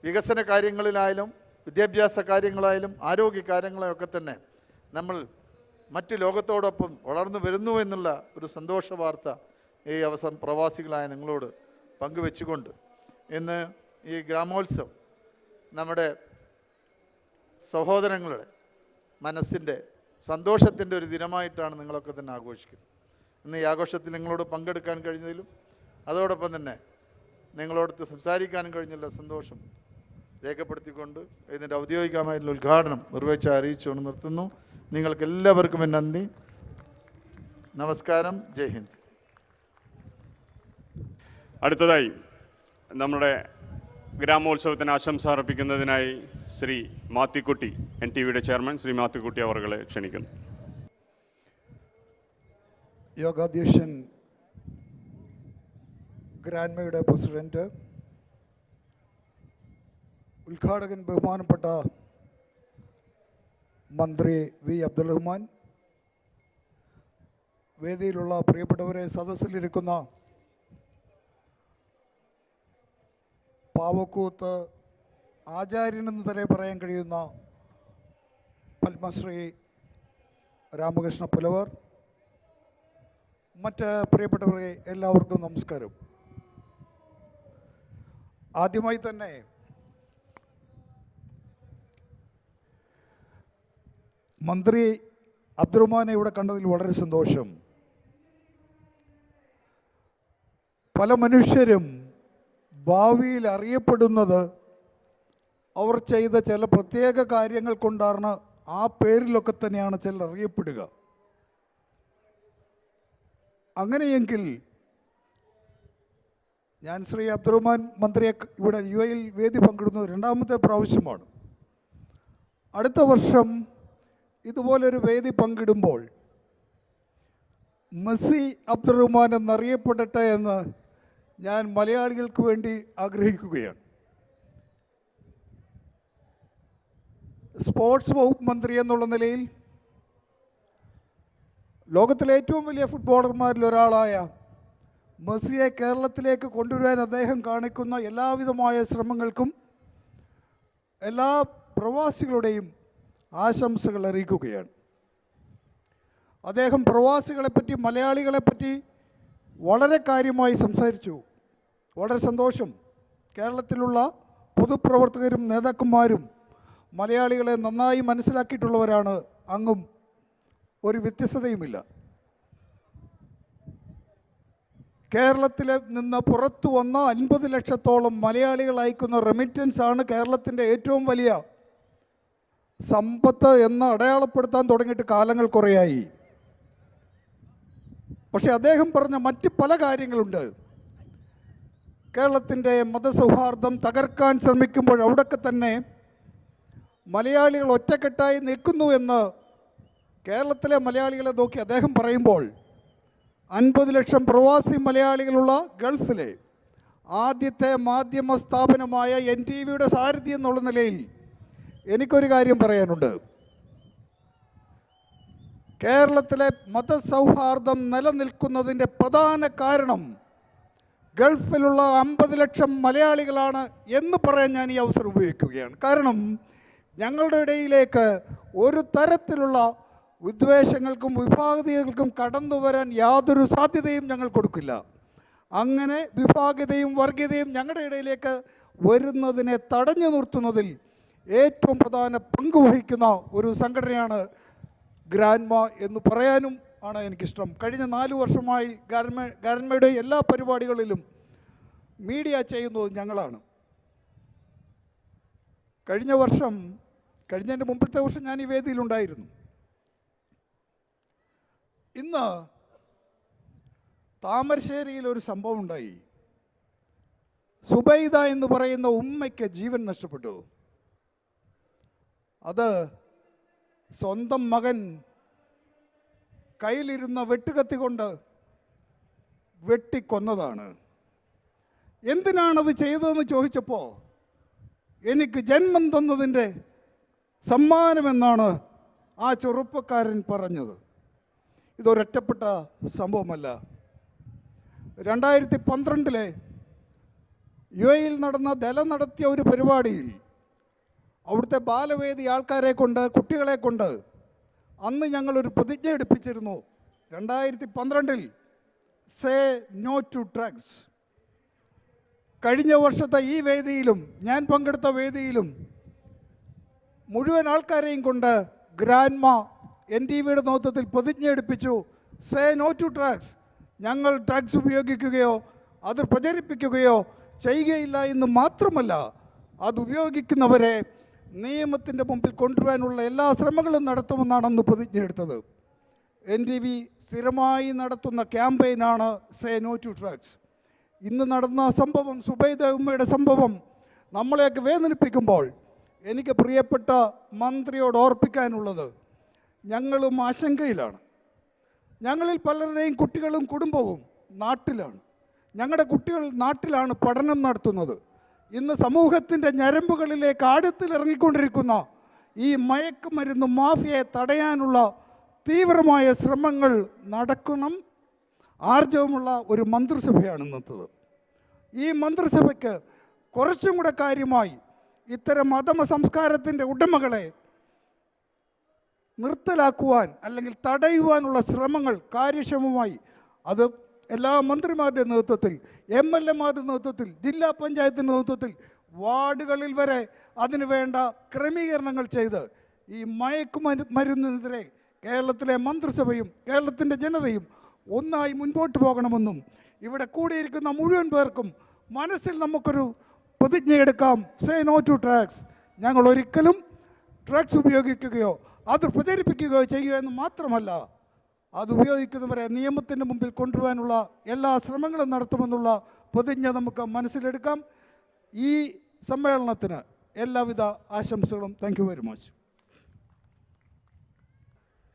G: വികസന കാര്യങ്ങളിലായാലും വിദ്യാഭ്യാസ കാര്യങ്ങളായാലും ആരോഗ്യ കാര്യങ്ങളൊക്കെ തന്നെ നമ്മൾ മറ്റ് ലോകത്തോടൊപ്പം വളർന്നു വരുന്നു എന്നുള്ള ഒരു സന്തോഷ വാർത്ത ഈ അവസരം പ്രവാസികളായ നിങ്ങളോട് പങ്കുവെച്ചുകൊണ്ട് ഇന്ന് ഈ ഗ്രാമോത്സവം നമ്മുടെ സഹോദരങ്ങളുടെ മനസ്സിൻ്റെ സന്തോഷത്തിൻ്റെ ഒരു ദിനമായിട്ടാണ് നിങ്ങളൊക്കെ തന്നെ ആഘോഷിക്കുന്നത്. ഇന്ന് ഈ ആഘോഷത്തിൽ നിങ്ങളോട് പങ്കെടുക്കാൻ കഴിഞ്ഞതിലും അതോടൊപ്പം തന്നെ നിങ്ങളോടത്ത് സംസാരിക്കാനും കഴിഞ്ഞുള്ള സന്തോഷം രേഖപ്പെടുത്തിക്കൊണ്ട് ഇതിൻ്റെ ഔദ്യോഗികമായിട്ടുള്ള ഉദ്ഘാടനം നിർവഹിച്ച് അറിയിച്ചുകൊണ്ട് നിർത്തുന്നു. നിങ്ങൾക്ക് എല്ലാവർക്കും എൻ്റെ നന്ദി. നമസ്കാരം. ജയ് ഹിന്ദ്.
E: അടുത്തതായി നമ്മുടെ ഗ്രാമോത്സവത്തിന് ആശംസ അർപ്പിക്കുന്നതിനായി ശ്രീ മാത്തിക്കുട്ടി, NTVയുടെ ചെയർമാൻ ശ്രീ മാത്തിക്കുട്ടി അവർകളെ ക്ഷണിക്കുന്നു.
H: യോഗാധ്യക്ഷൻ, ഗ്രാൻമയുടെ പ്രസിഡന്റ്, ഉദ്ഘാടകൻ ബഹുമാനപ്പെട്ട മന്ത്രി വി അബ്ദുൽ റഹ്മാൻ, വേദിയിലുള്ള പ്രിയപ്പെട്ടവരെ, സദസ്സിലിരിക്കുന്ന പാവക്കൂത്ത് ആചാര്യനെന്ന് തന്നെ പറയാൻ കഴിയുന്ന പത്മശ്രീ രാമകൃഷ്ണ പുലവർ, മറ്റ് പ്രിയപ്പെട്ടവരെ എല്ലാവർക്കും നമസ്കാരം. ആദ്യമായി തന്നെ മന്ത്രി അബ്ദുറഹ്മാനെ ഇവിടെ കണ്ടതിൽ വളരെ സന്തോഷം. പല മനുഷ്യരും ഭാവിയിൽ അറിയപ്പെടുന്നത് അവർ ചെയ്ത ചില പ്രത്യേക കാര്യങ്ങൾ കൊണ്ടാണ്. ആ പേരിലൊക്കെ തന്നെയാണ് ചിലർ അറിയപ്പെടുക. അങ്ങനെയെങ്കിൽ ഞാൻ ശ്രീ അബ്ദുറഹ്മാൻ മന്ത്രിയെ ഇവിടെ UAE വേദി പങ്കിടുന്നത് 2ാമത്തെ പ്രാവശ്യമാണ്. അടുത്ത വർഷം ഇതുപോലൊരു വേദി പങ്കിടുമ്പോൾ മെസ്സി അബ്ദുറഹ്മാൻ എന്നറിയപ്പെടട്ടെ എന്ന് ഞാൻ മലയാളികൾക്ക് വേണ്ടി ആഗ്രഹിക്കുകയാണ്. സ്പോർട്സ് വകുപ്പ് മന്ത്രി എന്നുള്ള നിലയിൽ ലോകത്തിലെ ഏറ്റവും വലിയ ഫുട്ബോളർമാരിൽ ഒരാളായ മെസ്സിയെ കേരളത്തിലേക്ക് കൊണ്ടുവരാൻ അദ്ദേഹം കാണിക്കുന്ന എല്ലാവിധമായ ശ്രമങ്ങൾക്കും എല്ലാ പ്രവാസികളുടെയും ആശംസകൾ അറിയിക്കുകയാണ്. അദ്ദേഹം പ്രവാസികളെപ്പറ്റി, മലയാളികളെപ്പറ്റി വളരെ കാര്യമായി സംസാരിച്ചു. വളരെ സന്തോഷം. കേരളത്തിലുള്ള പൊതുപ്രവർത്തകരും നേതാക്കന്മാരും മലയാളികളെ നന്നായി മനസ്സിലാക്കിയിട്ടുള്ളവരാണ്. അങ്ങും ഒരു വ്യത്യസ്തതയുമില്ല. കേരളത്തിൽ നിന്ന് പുറത്തു വന്ന 50 ലക്ഷത്തോളം മലയാളികൾ അയക്കുന്ന റെമിറ്റൻസ് ആണ് കേരളത്തിൻ്റെ ഏറ്റവും വലിയ സമ്പത്ത് എന്ന് അടയാളപ്പെടുത്താൻ തുടങ്ങിയിട്ട് കാലങ്ങൾ കുറേയായി. പക്ഷെ അദ്ദേഹം പറഞ്ഞ മറ്റ് പല കാര്യങ്ങളുണ്ട്. കേരളത്തിൻ്റെ മതസൗഹാർദ്ദം തകർക്കാൻ ശ്രമിക്കുമ്പോൾ അവിടെയൊക്കെ തന്നെ മലയാളികൾ ഒറ്റക്കെട്ടായി നിൽക്കുന്നു എന്ന് കേരളത്തിലെ മലയാളികളെ നോക്കി അദ്ദേഹം പറയുമ്പോൾ 50 ലക്ഷം പ്രവാസി മലയാളികളുള്ള ഗൾഫിലെ ആദ്യത്തെ മാധ്യമ സ്ഥാപനമായ NTVയുടെ സാരഥി എന്നുള്ള നിലയിൽ എനിക്കൊരു കാര്യം പറയാനുണ്ട്. കേരളത്തിലെ മതസൗഹാർദ്ദം നിലനിൽക്കുന്നതിൻ്റെ പ്രധാന കാരണം ഗൾഫിലുള്ള 50 ലക്ഷം മലയാളികളാണ് എന്ന് പറയാൻ ഞാൻ ഈ അവസരം ഉപയോഗിക്കുകയാണ്. കാരണം ഞങ്ങളുടെ ഇടയിലേക്ക് ഒരു തരത്തിലുള്ള വിദ്വേഷങ്ങൾക്കും വിഭാഗീയതകൾക്കും കടന്നു വരാൻ യാതൊരു സാധ്യതയും ഞങ്ങൾ കൊടുക്കില്ല. അങ്ങനെ വിഭാഗീയതയും വർഗീയതയും ഞങ്ങളുടെ ഇടയിലേക്ക് വരുന്നതിനെ തടഞ്ഞു നിർത്തുന്നതിൽ ഏറ്റവും പ്രധാന പങ്ക് വഹിക്കുന്ന ഒരു സംഘടനയാണ് ഗ്രാൻമ എന്ന് പറയാനും ആണ് എനിക്കിഷ്ടം. കഴിഞ്ഞ 4 വർഷമായി ഗ്രാൻമയുടെ എല്ലാ പരിപാടികളിലും മീഡിയ ചെയ്യുന്നത് ഞങ്ങളാണ്. കഴിഞ്ഞതിൻ്റെ മുമ്പത്തെ വർഷം ഞാൻ ഈ വേദിയിലുണ്ടായിരുന്നു. ഇന്ന് താമരശ്ശേരിയിൽ ഒരു സംഭവം ഉണ്ടായി. സുബൈദ എന്ന് പറയുന്ന ഉമ്മയ്ക്ക് ജീവൻ നഷ്ടപ്പെട്ടു. അത് സ്വന്തം മകൻ കയ്യിലിരുന്ന വെട്ടുകത്തി കൊണ്ട് വെട്ടിക്കൊന്നതാണ്. എന്തിനാണത് ചെയ്തതെന്ന് ചോദിച്ചപ്പോൾ എനിക്ക് ജന്മം തന്നതിൻ്റെ സമ്മാനമെന്നാണ് ആ ചെറുപ്പക്കാരൻ പറഞ്ഞത്. ഇതൊരൊറ്റപ്പെട്ട സംഭവമല്ല. 2012 UAE നടന്ന ദല നടത്തിയ ഒരു പരിപാടിയിൽ അവിടുത്തെ ബാലവേദി ആൾക്കാരെ കൊണ്ട്, കുട്ടികളെ കൊണ്ട് അന്ന് ഞങ്ങളൊരു പ്രതിജ്ഞ എടുപ്പിച്ചിരുന്നു. 2012 സേ നോ ടു ഡ്രഗ്സ്. കഴിഞ്ഞ വർഷത്തെ ഈ വേദിയിലും ഞാൻ പങ്കെടുത്ത വേദിയിലും മുഴുവൻ ആൾക്കാരെയും കൊണ്ട് ഗ്രാൻഡ്മ NTVയുടെ നേതൃത്വത്തിൽ പ്രതിജ്ഞ എടുപ്പിച്ചു, സേ നോ ടു ഡ്രഗ്സ്. ഞങ്ങൾ ഡ്രഗ്സ് ഉപയോഗിക്കുകയോ അത് പ്രചരിപ്പിക്കുകയോ ചെയ്യുകയില്ല എന്ന് മാത്രമല്ല, അത് ഉപയോഗിക്കുന്നവരെ നിയമത്തിൻ്റെ മുമ്പിൽ കൊണ്ടുവരാനുള്ള എല്ലാ ശ്രമങ്ങളും നടത്തുമെന്നാണ് അന്ന് പ്രതിജ്ഞ എടുത്തത്. NTV സ്ഥിരമായി നടത്തുന്ന ക്യാമ്പയിനാണ് സേ നോ ടു ഡ്രഗ്സ്. ഇന്ന് നടന്ന സംഭവം, സുബൈദ ഉമ്മയുടെ സംഭവം നമ്മളെയൊക്കെ വേദനിപ്പിക്കുമ്പോൾ എനിക്ക് പ്രിയപ്പെട്ട മന്ത്രിയോട് ഓർപ്പിക്കാനുള്ളത്, ഞങ്ങളും ആശങ്കയിലാണ്. ഞങ്ങളിൽ പലരുടെയും കുട്ടികളും കുടുംബവും നാട്ടിലാണ്. ഞങ്ങളുടെ കുട്ടികൾ നാട്ടിലാണ് പഠനം നടത്തുന്നത്. ഇന്ന് സമൂഹത്തിൻ്റെ ഞരമ്പുകളിലേക്ക് ആഴത്തിലിറങ്ങിക്കൊണ്ടിരിക്കുന്ന ഈ മയക്കുമരുന്ന് മാഫിയയെ തടയാനുള്ള തീവ്രമായ ശ്രമങ്ങൾ നടക്കണം. ആർജവമുള്ള ഒരു മന്ത്രിസഭയാണ് ഇന്നത്തത്. ഈ മന്ത്രിസഭയ്ക്ക് കുറച്ചും കൂടെ കാര്യമായി ഇത്തരം അധമ സംസ്കാരത്തിൻ്റെ ഉടമകളെ നിർത്തലാക്കുവാൻ അല്ലെങ്കിൽ തടയുവാനുള്ള ശ്രമങ്ങൾ കാര്യക്ഷമമായി, അത് എല്ലാ മന്ത്രിമാരുടെ നേതൃത്വത്തിൽ, MLA-മാരുടെ നേതൃത്വത്തിൽ, ജില്ലാ പഞ്ചായത്തിൻ്റെ നേതൃത്വത്തിൽ, വാർഡുകളിൽ വരെ അതിനു വേണ്ട ക്രമീകരണങ്ങൾ ചെയ്ത് ഈ മയക്കുമരുന്നിനെതിരെ കേരളത്തിലെ മന്ത്രിസഭയും കേരളത്തിൻ്റെ ജനതയും ഒന്നായി മുൻപോട്ട് പോകണമെന്നും ഇവിടെ കൂടിയിരിക്കുന്ന മുഴുവൻ പേർക്കും മനസ്സിൽ നമുക്കൊരു പ്രതിജ്ഞയെടുക്കാം, സേ നോ ടു ഡ്രഗ്സ്. ഞങ്ങൾ ഒരിക്കലും ഡ്രഗ്സ് ഉപയോഗിക്കുകയോ അത് പ്രചരിപ്പിക്കുകയോ ചെയ്യുക എന്ന് മാത്രമല്ല, അത് ഉപയോഗിക്കുന്നവരെ നിയമത്തിൻ്റെ മുമ്പിൽ കൊണ്ടുവരാനുള്ള എല്ലാ ശ്രമങ്ങളും നടത്തുമെന്നുള്ള പ്രതിജ്ഞ നമുക്ക് മനസ്സിലെടുക്കാം. ഈ സമ്മേളനത്തിന് എല്ലാവിധ ആശംസകളും. Thank you very much.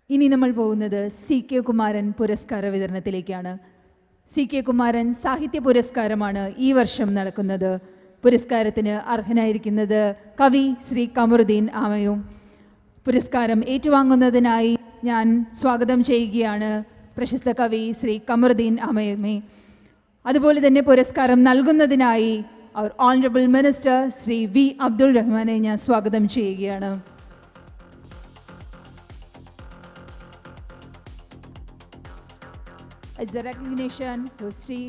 A: ഇനി നമ്മൾ പോകുന്നത് CK കുമാരൻ പുരസ്കാര വിതരണത്തിലേക്കാണ്. CK കുമാരൻ സാഹിത്യ പുരസ്കാരമാണ് ഈ വർഷം നടക്കുന്നത്. പുരസ്കാരത്തിന് അർഹനായിരിക്കുന്നത് കവി ശ്രീ കമറുദ്ദീൻ ആമയും. പുരസ്കാരം ഏറ്റുവാങ്ങുന്നതിനായി ഞാൻ സ്വാഗതം ചെയ്യുകയാണ് പ്രശസ്ത കവി ശ്രീ കമറുദ്ദീൻ ആമയെ. അതുപോലെ തന്നെ പുരസ്കാരം നൽകുന്നതിനായി അവർ honourable minister Shri V. Abdul റഹ്മാനെ ഞാൻ സ്വാഗതം ചെയ്യുകയാണ്. It's a recognition for Sri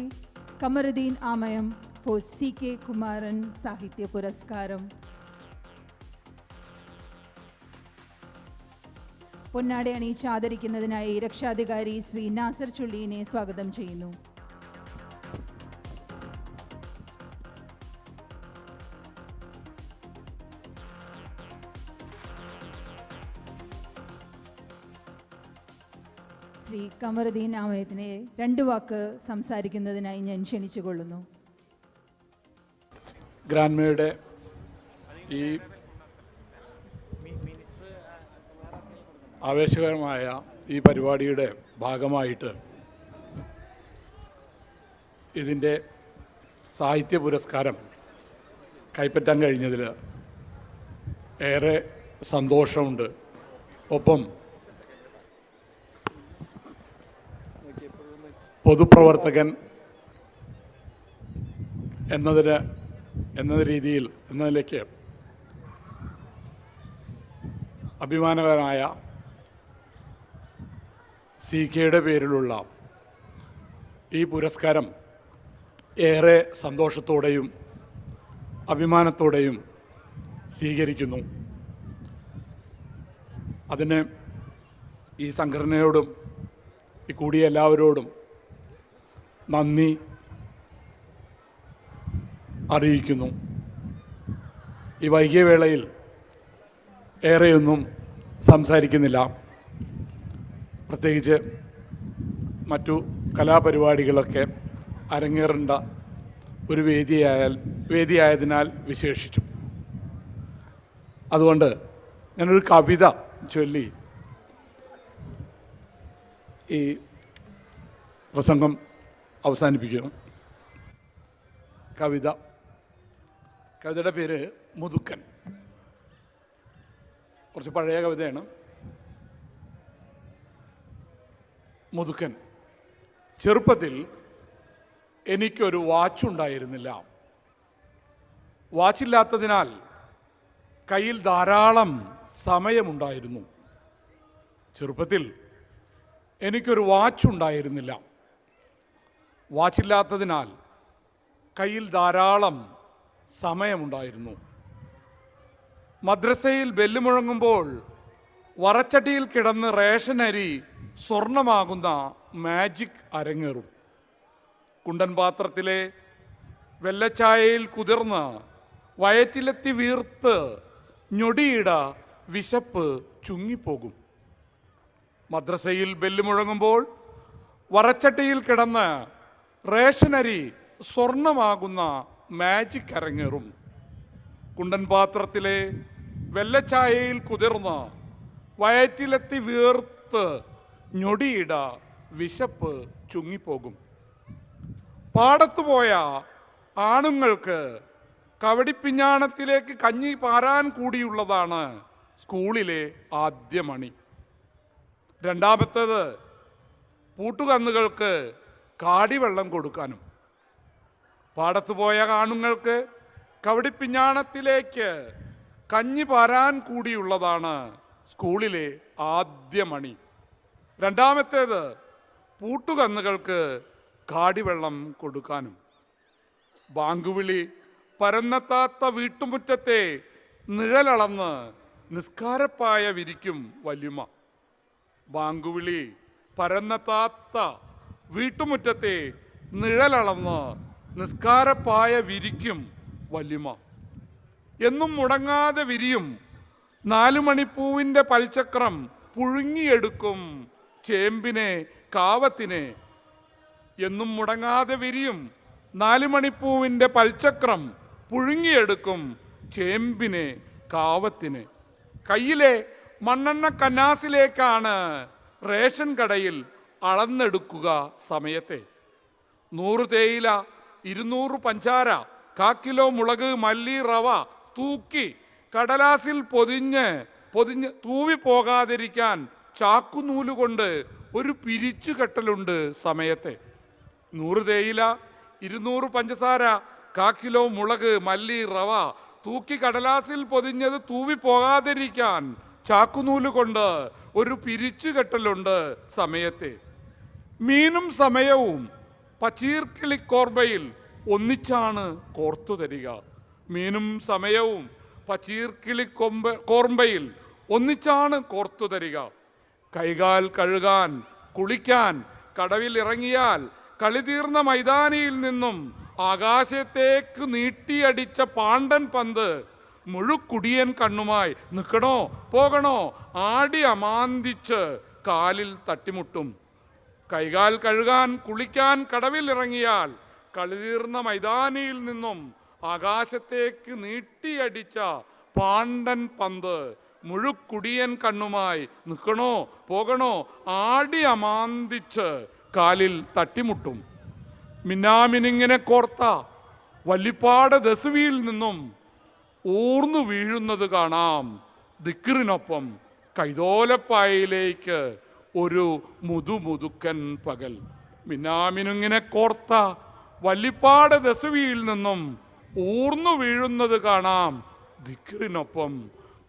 A: Kamaruddin Amayam for CK Kumaran Sahitya Puraskaram. പൊന്നാട അണിയിച്ച് ആദരിക്കുന്നതിനായി രക്ഷാധികാരി ശ്രീ നാസർ ചുള്ളിയെ സ്വാഗതം ചെയ്യുന്നു. ശ്രീ കമറുദ്ദീൻ ആമയത്തിനെ 2 വാക്ക് സംസാരിക്കുന്നതിനായി ഞാൻ ക്ഷണിച്ചുകൊള്ളുന്നു.
I: ഗ്രാൻഡ്മയുടെ ഈ ആവേശകരമായ ഈ പരിപാടിയുടെ ഭാഗമായിട്ട് ഇതിൻ്റെ സാഹിത്യ പുരസ്കാരം കൈപ്പറ്റാൻ കഴിഞ്ഞതിൽ ഏറെ സന്തോഷമുണ്ട്. ഒപ്പം പൊതുപ്രവർത്തകൻ എന്ന നിലയ്ക്ക് അഭിമാനകരമായ CKയുടെ പേരിലുള്ള ഈ പുരസ്കാരം ഏറെ സന്തോഷത്തോടെയും അഭിമാനത്തോടെയും സ്വീകരിക്കുന്നു. അതിന് ഈ സംഘടനയോടും ഈ കൂടിയ എല്ലാവരോടും നന്ദി അറിയിക്കുന്നു. ഈ വൈകിയ വേളയിൽ ഏറെയൊന്നും സംസാരിക്കുന്നില്ല. പ്രത്യേകിച്ച് മറ്റു കലാപരിപാടികളൊക്കെ അരങ്ങേറേണ്ട ഒരു വേദിയായതിനാൽ വിശേഷിച്ചു. അതുകൊണ്ട് ഞാനൊരു കവിത ചൊല്ലി ഈ പ്രസംഗം അവസാനിപ്പിക്കുന്നു. കവിതയുടെ പേര് മുതുക്കൻ. കുറച്ച് പഴയ കവിതയാണ്. മുതുക്കൻ. ചെറുപ്പത്തിൽ എനിക്കൊരു വാച്ചുണ്ടായിരുന്നില്ല. വാച്ചില്ലാത്തതിനാൽ കയ്യിൽ ധാരാളം സമയമുണ്ടായിരുന്നു. ചെറുപ്പത്തിൽ എനിക്കൊരു വാച്ചുണ്ടായിരുന്നില്ല. വാച്ചില്ലാത്തതിനാൽ കയ്യിൽ ധാരാളം സമയമുണ്ടായിരുന്നു. മദ്രസയിൽ ബെല്ല് മുഴങ്ങുമ്പോൾ വറച്ചട്ടിയിൽ കിടന്ന് റേഷൻ അരി സ്വർണമാകുന്ന മാജിക് അരങ്ങേറും. കുണ്ടൻ പാത്രത്തിലെ വെള്ളച്ചായയിൽ കുതിർന്ന് വയറ്റിലെത്തി വീർത്ത് ഞൊടിയിട വിശപ്പ് ചുങ്ങിപ്പോകും. മദ്രസയിൽ ബെല്ല് മുഴങ്ങുമ്പോൾ വറച്ചട്ടിയിൽ കിടന്ന് റേഷനരി സ്വർണമാകുന്ന മാജിക് അരങ്ങേറും. കുണ്ടൻ പാത്രത്തിലെ വെള്ളച്ചായയിൽ കുതിർന്ന് വയറ്റിലെത്തി വീർത്ത് ഞൊടിയിട വിശപ്പ് ചുങ്ങിപ്പോകും. പാടത്തു പോയ ആണുങ്ങൾക്ക് കവടിപ്പിഞ്ഞാണത്തിലേക്ക് കഞ്ഞി പാരാൻ കൂടിയുള്ളതാണ് സ്കൂളിലെ ആദ്യ മണി. രണ്ടാമത്തേത് പൂട്ടുകന്നുകൾക്ക് കാടിവെള്ളം കൊടുക്കാനും. പാടത്തു പോയ ആണുങ്ങൾക്ക് കവടിപ്പിഞ്ഞാണത്തിലേക്ക് കഞ്ഞി പാരാൻ കൂടിയുള്ളതാണ് സ്കൂളിലെ ആദ്യ മണി. രണ്ടാമത്തേത് പൂട്ടുകന്നുകൾക്ക് കാടിവെള്ളം കൊടുക്കാനും. ബാങ്കുവിളി പരന്നെത്താത്ത വീട്ടുമുറ്റത്തെ നിഴലളന്ന് നിസ്കാരപ്പായ വിരിക്കും വല്യുമ്മ. ബാങ്കുവിളി പരന്നെത്താത്ത വീട്ടുമുറ്റത്തെ നിഴലളന്ന് നിസ്കാരപ്പായ വിരിക്കും വല്യുമ്മ. എന്നും മുടങ്ങാതെ വിരിയും 4 മണിപ്പൂവിൻ്റെ പൽചക്രം പുഴുങ്ങിയെടുക്കും ചേമ്പിനെ കാവത്തിനെ. എന്നും മുടങ്ങാതെ വിരിയും 4 മണിപ്പൂവിൻ്റെ പൽചക്രം പുഴുങ്ങിയെടുക്കും ചേമ്പിനെ കാവത്തിന്. കയ്യിലെ മണ്ണെണ്ണ കന്നാസിലേക്കാണ് റേഷൻ കടയിൽ അളന്നെടുക്കുക സമയത്തെ. 100 തേയില, 200 പഞ്ചാര, 1/4 കിലോ മുളക്, മല്ലി, റവ തൂക്കി കടലാസിൽ പൊതിഞ്ഞ് തൂവി പോകാതിരിക്കാൻ ചാക്കുനൂലുകൊണ്ട് ഒരു പിരിച്ചു കെട്ടലുണ്ട് സമയത്തെ. 100 തേയില, 200 പഞ്ചസാര, 1/4 കിലോ മുളക്, മല്ലി, റവ തൂക്കി കടലാസിൽ പൊതിഞ്ഞത് തൂവി പോകാതിരിക്കാൻ ചാക്കുനൂലുകൊണ്ട് ഒരു പിരിച്ചു കെട്ടലുണ്ട് സമയത്തെ. മീനും സമയവും പച്ചീർക്കിളിക്കോർബയിൽ ഒന്നിച്ചാണ് കോർത്തു തരിക. മീനും സമയവും പച്ചീർക്കിളിക്കോർബയിൽ ഒന്നിച്ചാണ് കോർത്തു തരിക. കൈകാൽ കഴുകാൻ കുളിക്കാൻ കടവിൽ ഇറങ്ങിയാൽ കളി തീർന്ന മൈതാനിയിൽ നിന്നും ആകാശത്തേക്ക് നീട്ടിയടിച്ച പാണ്ടൻ പന്ത് മുഴുക്കുടിയൻ കണ്ണുമായി നിൽക്കണോ പോകണോ ആടി അമാന്തിച്ച് കാലിൽ തട്ടിമുട്ടും. കൈകാൽ കഴുകാൻ കുളിക്കാൻ കടവിൽ ഇറങ്ങിയാൽ കളി തീർന്ന മൈതാനിയിൽ നിന്നും ആകാശത്തേക്ക് നീട്ടിയടിച്ച പാണ്ടൻ പന്ത് മുഴുക്കുടിയൻ കണ്ണുമായി നിൽക്കണോ പോകണോ ആടി അമാന്തിച്ച് കാലിൽ തട്ടിമുട്ടും. മിന്നാമിനിങ്ങനെ കോർത്ത വല്ലിപ്പാട് ദസുവിയിൽ നിന്നും ഊർന്നു വീഴുന്നത് കാണാം ദിക്റിനൊപ്പം കൈതോലപ്പായയിലേക്ക് ഒരു മുതുമുതുക്കൻ പകൽ. മിന്നാമിനുങ്ങിനെ കോർത്ത വല്ലിപ്പാട് ദസുവിയിൽ നിന്നും ഊർന്നു വീഴുന്നത് കാണാം ദിക്റിനൊപ്പം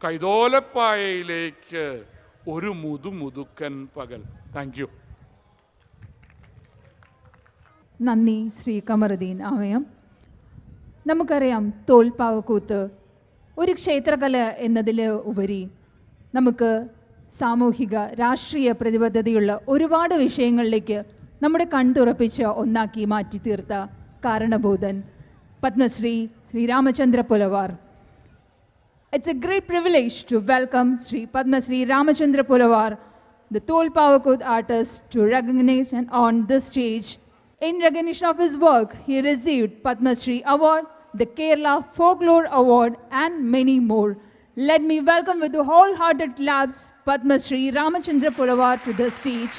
I: കൈതോലപ്പായയിലേക്ക് ഒരു മുതുമുതുക്കൻ പകൽ. Thank you.
A: നന്ദി ശ്രീ കമറുദ്ദീൻ ആമയം. നമുക്കറിയാം തോൽപ്പാവക്കൂത്ത് ഒരു ക്ഷേത്രകല എന്നതിൽ ഉപരി നമുക്ക് സാമൂഹിക രാഷ്ട്രീയ പ്രതിബദ്ധതയുള്ള ഒരുപാട് വിഷയങ്ങളിലേക്ക് നമ്മുടെ കൺതുറപ്പിച്ച് ഒന്നാക്കി മാറ്റി തീർത്ത കാരണഭൂതൻ Padmashri Shri Ramachandra പുലവാർ. It's a great privilege to welcome Sri Padma Shri Ramachandra Pulavar, the Tolpavakud artist, to recognition on this stage. In recognition of his work, he received Padma Shri Award, the Kerala Folklore Award, and many more. Let me welcome with wholehearted claps Padma Shri Ramachandra Pulavar to the stage.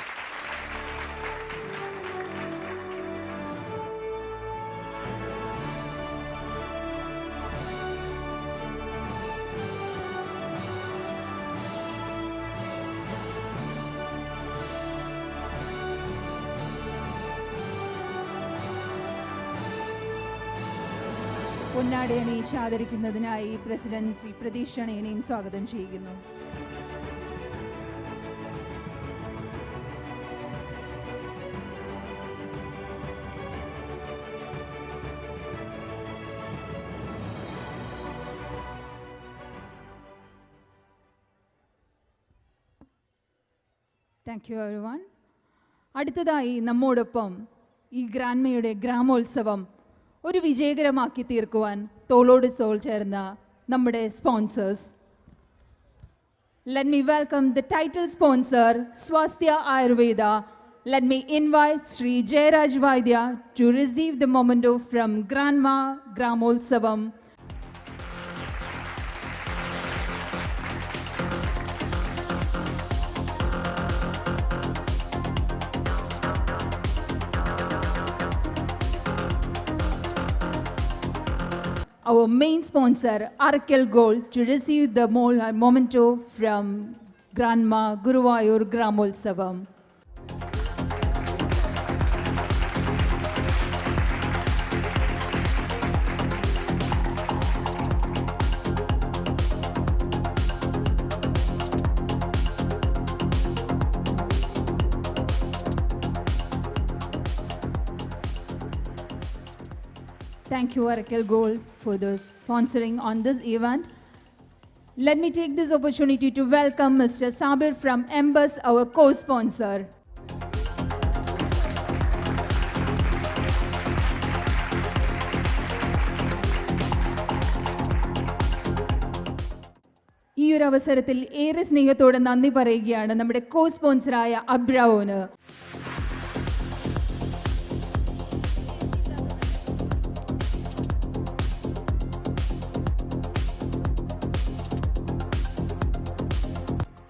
A: പൊന്നാട അണിയിച്ച് ആദരിക്കുന്നതിനായി president Shri Pratheesh അണയനെയും സ്വാഗതം ചെയ്യുന്നു. Thank you everyone. അടുത്തതായി നമ്മോടൊപ്പം ഈ ഗ്രാൻമയുടെ ഗ്രാമോത്സവം ഒരു വിജയകരമാക്കി തീർക്കുവാൻ തോളോട് തോൾ ചേർന്ന നമ്മുടെ sponsors. Let me welcome the title sponsor, Swasthya Ayurveda. Let me invite Sri Jayaraj Vaidya to receive the memento from Grandma Gramolsavam. Our main sponsor, Arakel Gold, to receive the memento from Grandma Guruvayur Gramolsavam. Thank you, Arakel Gold, for the sponsoring on this event. Let me take this opportunity to welcome Mr. Sabir from Embus, our co-sponsor. ഈ ഒരു അവസരത്തിൽ ഏറെ സ്നേഹത്തോടെ നന്ദി പറയുകയാണ് നമ്മുടെ കോ-സ്പോൺസറായ അബ്രാവോന്.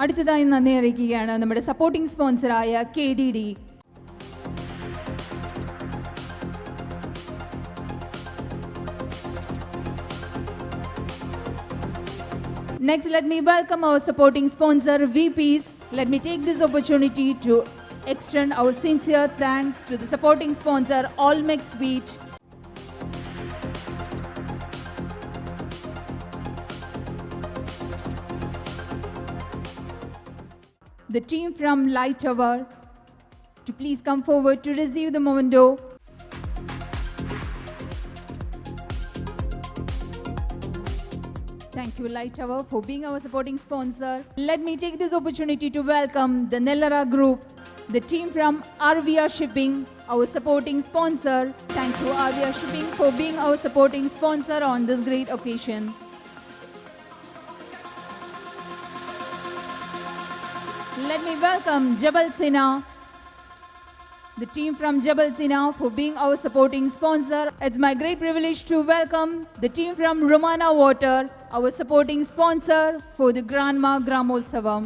A: അടുത്തതായി നന്ദി അറിയിക്കുകയാണ് നമ്മുടെ supporting സ്പോൺസറായ KDD. Next, let me welcome our supporting sponsor, VPs. Let me take this opportunity to extend our sincere thanks to the supporting sponsor, Allmix Wheat. The team from Light Tower to please come forward to receive the memento. Thank you, Light Tower, for being our supporting sponsor. Let me take this opportunity to welcome the Nellara Group, the team from Arvia Shipping, our supporting sponsor. Thank you, Arvia Shipping, for being our supporting sponsor on this great occasion. Let me welcome Jabal Sina, the team from Jabal Sina, for being our supporting sponsor. It's my great privilege to welcome the team from Romana Water, our supporting sponsor for the Grandma Gramolsavam.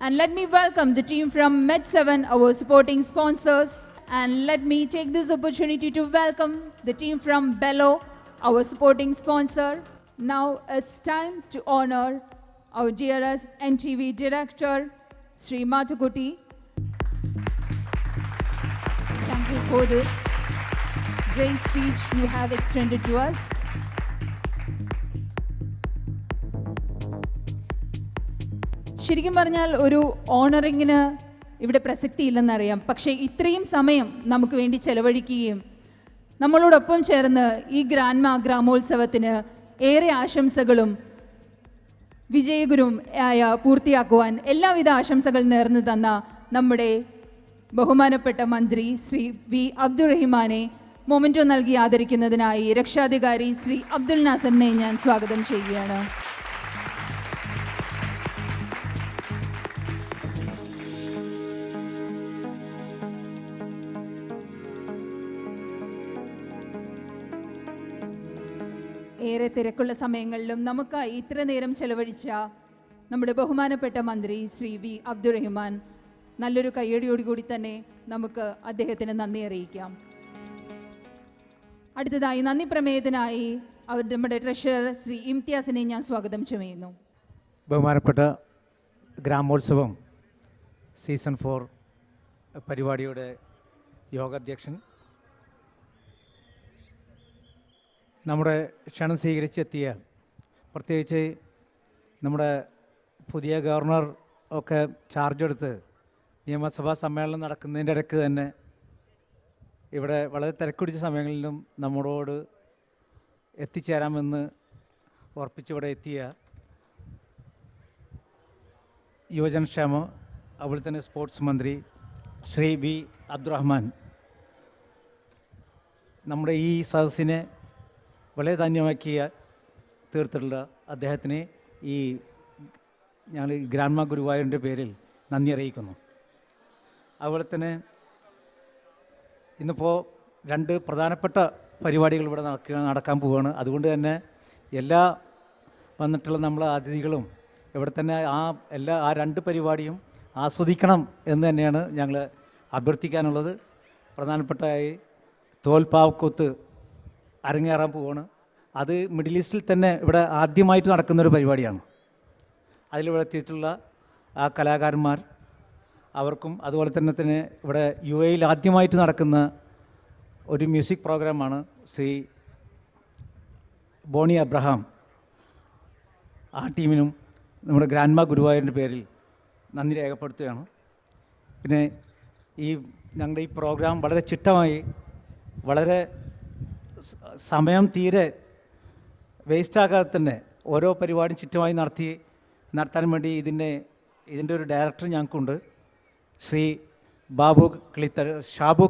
A: And let me welcome the team from Med7, our supporting sponsors. And let me take this opportunity to welcome the team from Bello, our supporting sponsor. Now it's time to honor our dearest NTV director, Sri Matukuti. Thank you for the great speech you have extended to us. ശരിക്കും പറഞ്ഞാൽ ഒരു ഓണറിങ്ങിന് ഇവിടെ പ്രസക്തിയില്ലെന്നറിയാം. പക്ഷേ ഇത്രയും സമയം നമുക്ക് വേണ്ടി ചെലവഴിക്കുകയും നമ്മളോടൊപ്പം ചേർന്ന് ഈ ഗ്രാൻഡ്മാ ഗ്രാമോത്സവത്തിന് ഏറെ ആശംസകളും വിജയഗുരും ആയ പൂർത്തിയാക്കുവാൻ എല്ലാവിധ ആശംസകൾ നേർന്നു തന്ന നമ്മുടെ ബഹുമാനപ്പെട്ട മന്ത്രി ശ്രീ വി അബ്ദുറഹിമാനെ മൊമെന്റോ നൽകി ആദരിക്കുന്നതിനായി രക്ഷാധികാരി ശ്രീ അബ്ദുൽ നാസറിനെ ഞാൻ സ്വാഗതം ചെയ്യുകയാണ്. ഏറെ തിരക്കുള്ള സമയങ്ങളിലും നമുക്കായി ഇത്ര നേരം ചെലവഴിച്ച നമ്മുടെ ബഹുമാനപ്പെട്ട മന്ത്രി ശ്രീ വി അബ്ദുറഹിമാൻ, നല്ലൊരു കയ്യടിയോടുകൂടി തന്നെ നമുക്ക് അദ്ദേഹത്തിന് നന്ദി അറിയിക്കാം. അടുത്തതായി നന്ദി പ്രമേയത്തിനായി നമ്മുടെ ട്രഷറർ ശ്രീ ഇംതിയാസിനെ ഞാൻ സ്വാഗതം ചെയ്യുന്നു.
J: ബഹുമാനപ്പെട്ട ഗ്രാമോത്സവം സീസൺ 4 പരിപാടിയുടെ യോഗാധ്യക്ഷൻ, നമ്മുടെ ക്ഷണം സ്വീകരിച്ചെത്തിയ, പ്രത്യേകിച്ച് നമ്മുടെ പുതിയ ഗവർണർ ഒക്കെ ചാർജ് എടുത്ത് നിയമസഭാ സമ്മേളനം നടക്കുന്നതിൻ്റെ ഇടയ്ക്ക് തന്നെ ഇവിടെ വളരെ തിരക്കുപിടിച്ച സമയങ്ങളിലും നമ്മളോട് എത്തിച്ചേരാമെന്ന് ഉറപ്പിച്ചിവിടെ എത്തിയ യുവജനക്ഷേമ അതുപോലെ തന്നെ സ്പോർട്സ് മന്ത്രി ശ്രീ വി അബ്ദുറഹ്മാൻ, നമ്മുടെ ഈ സദസ്സിനെ വളരെ ധന്യമാക്കിയ തീർത്തിട്ടുള്ള അദ്ദേഹത്തിന് ഈ ഞങ്ങൾ ഗ്രാൻമ ഗുരുവായൂരിൻ്റെ പേരിൽ നന്ദി അറിയിക്കുന്നു. അതുപോലെ തന്നെ ഇന്നിപ്പോൾ 2 പ്രധാനപ്പെട്ട പരിപാടികൾ ഇവിടെ നടക്കാൻ പോവുകയാണ്. അതുകൊണ്ട് തന്നെ എല്ലാ വന്നിട്ടുള്ള നമ്മളെ അതിഥികളും ഇവിടെ തന്നെ ആ 2 പരിപാടിയും ആസ്വദിക്കണം എന്ന് തന്നെയാണ് ഞങ്ങൾ അഭ്യർത്ഥിക്കാനുള്ളത്. പ്രധാനപ്പെട്ടായി തോൽപ്പാവക്കൂത്ത് അരങ്ങേറാൻ പോവുകയാണ്. അത് മിഡിൽ ഈസ്റ്റിൽ തന്നെ ഇവിടെ ആദ്യമായിട്ട് നടക്കുന്നൊരു പരിപാടിയാണ്. അതിലിവിടെ എത്തിയിട്ടുള്ള ആ കലാകാരന്മാർ അവർക്കും അതുപോലെ തന്നെ ഇവിടെ UAE ആദ്യമായിട്ട് നടക്കുന്ന ഒരു മ്യൂസിക് പ്രോഗ്രാമാണ് ശ്രീ ബോണി അബ്രഹാം. ആ ടീമിനും നമ്മുടെ ഗ്രാൻമ ഗുരുവായൂരിൻ്റെ പേരിൽ നന്ദി രേഖപ്പെടുത്തുകയാണ്. പിന്നെ ഞങ്ങളുടെ ഈ പ്രോഗ്രാം വളരെ ചിട്ടമായി, വളരെ സമയം തീരെ വേസ്റ്റാകാതെ തന്നെ ഓരോ പരിപാടിയും ചിട്ടമായി നടത്താൻ വേണ്ടി ഇതിൻ്റെ ഒരു ഡയറക്ടർ ഞങ്ങൾക്കുണ്ട്, ശ്രീ ഷാബു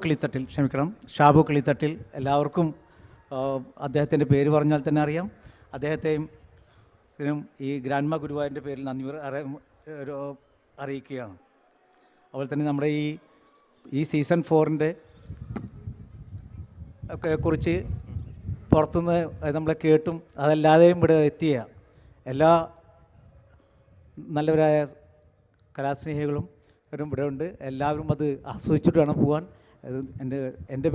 J: കിളിത്തട്ടിൽ. എല്ലാവർക്കും അദ്ദേഹത്തിൻ്റെ പേര് പറഞ്ഞാൽ തന്നെ അറിയാം. അദ്ദേഹത്തെയും ഈ ഗ്രാൻമ ഗുരുവായൂരിൻ്റെ പേരിൽ നന്ദി അറിയിക്കുകയാണ്. അതുപോലെ തന്നെ നമ്മുടെ ഈ സീസൺ 4ൻ്റെ ഒക്കെ കുറിച്ച് പുറത്തുനിന്ന് നമ്മളെ കേട്ടും അതല്ലാതെയും ഇവിടെ എത്തിയ എല്ലാ നല്ലവരായ കലാസ്നേഹികളും ഇവിടെ ഉണ്ട്. എല്ലാവരും അത് ആസ്വദിച്ചിട്ട് വേണം പോകാൻ. എൻ്റെ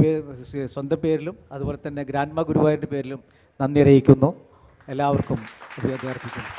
J: സ്വന്തം പേരിലും അതുപോലെ തന്നെ ഗ്രാൻമ ഗുരുവായൂരിൻ്റെ പേരിലും നന്ദി അറിയിക്കുന്നു. എല്ലാവർക്കും അഭിവാദ്യം അർപ്പിക്കുന്നു.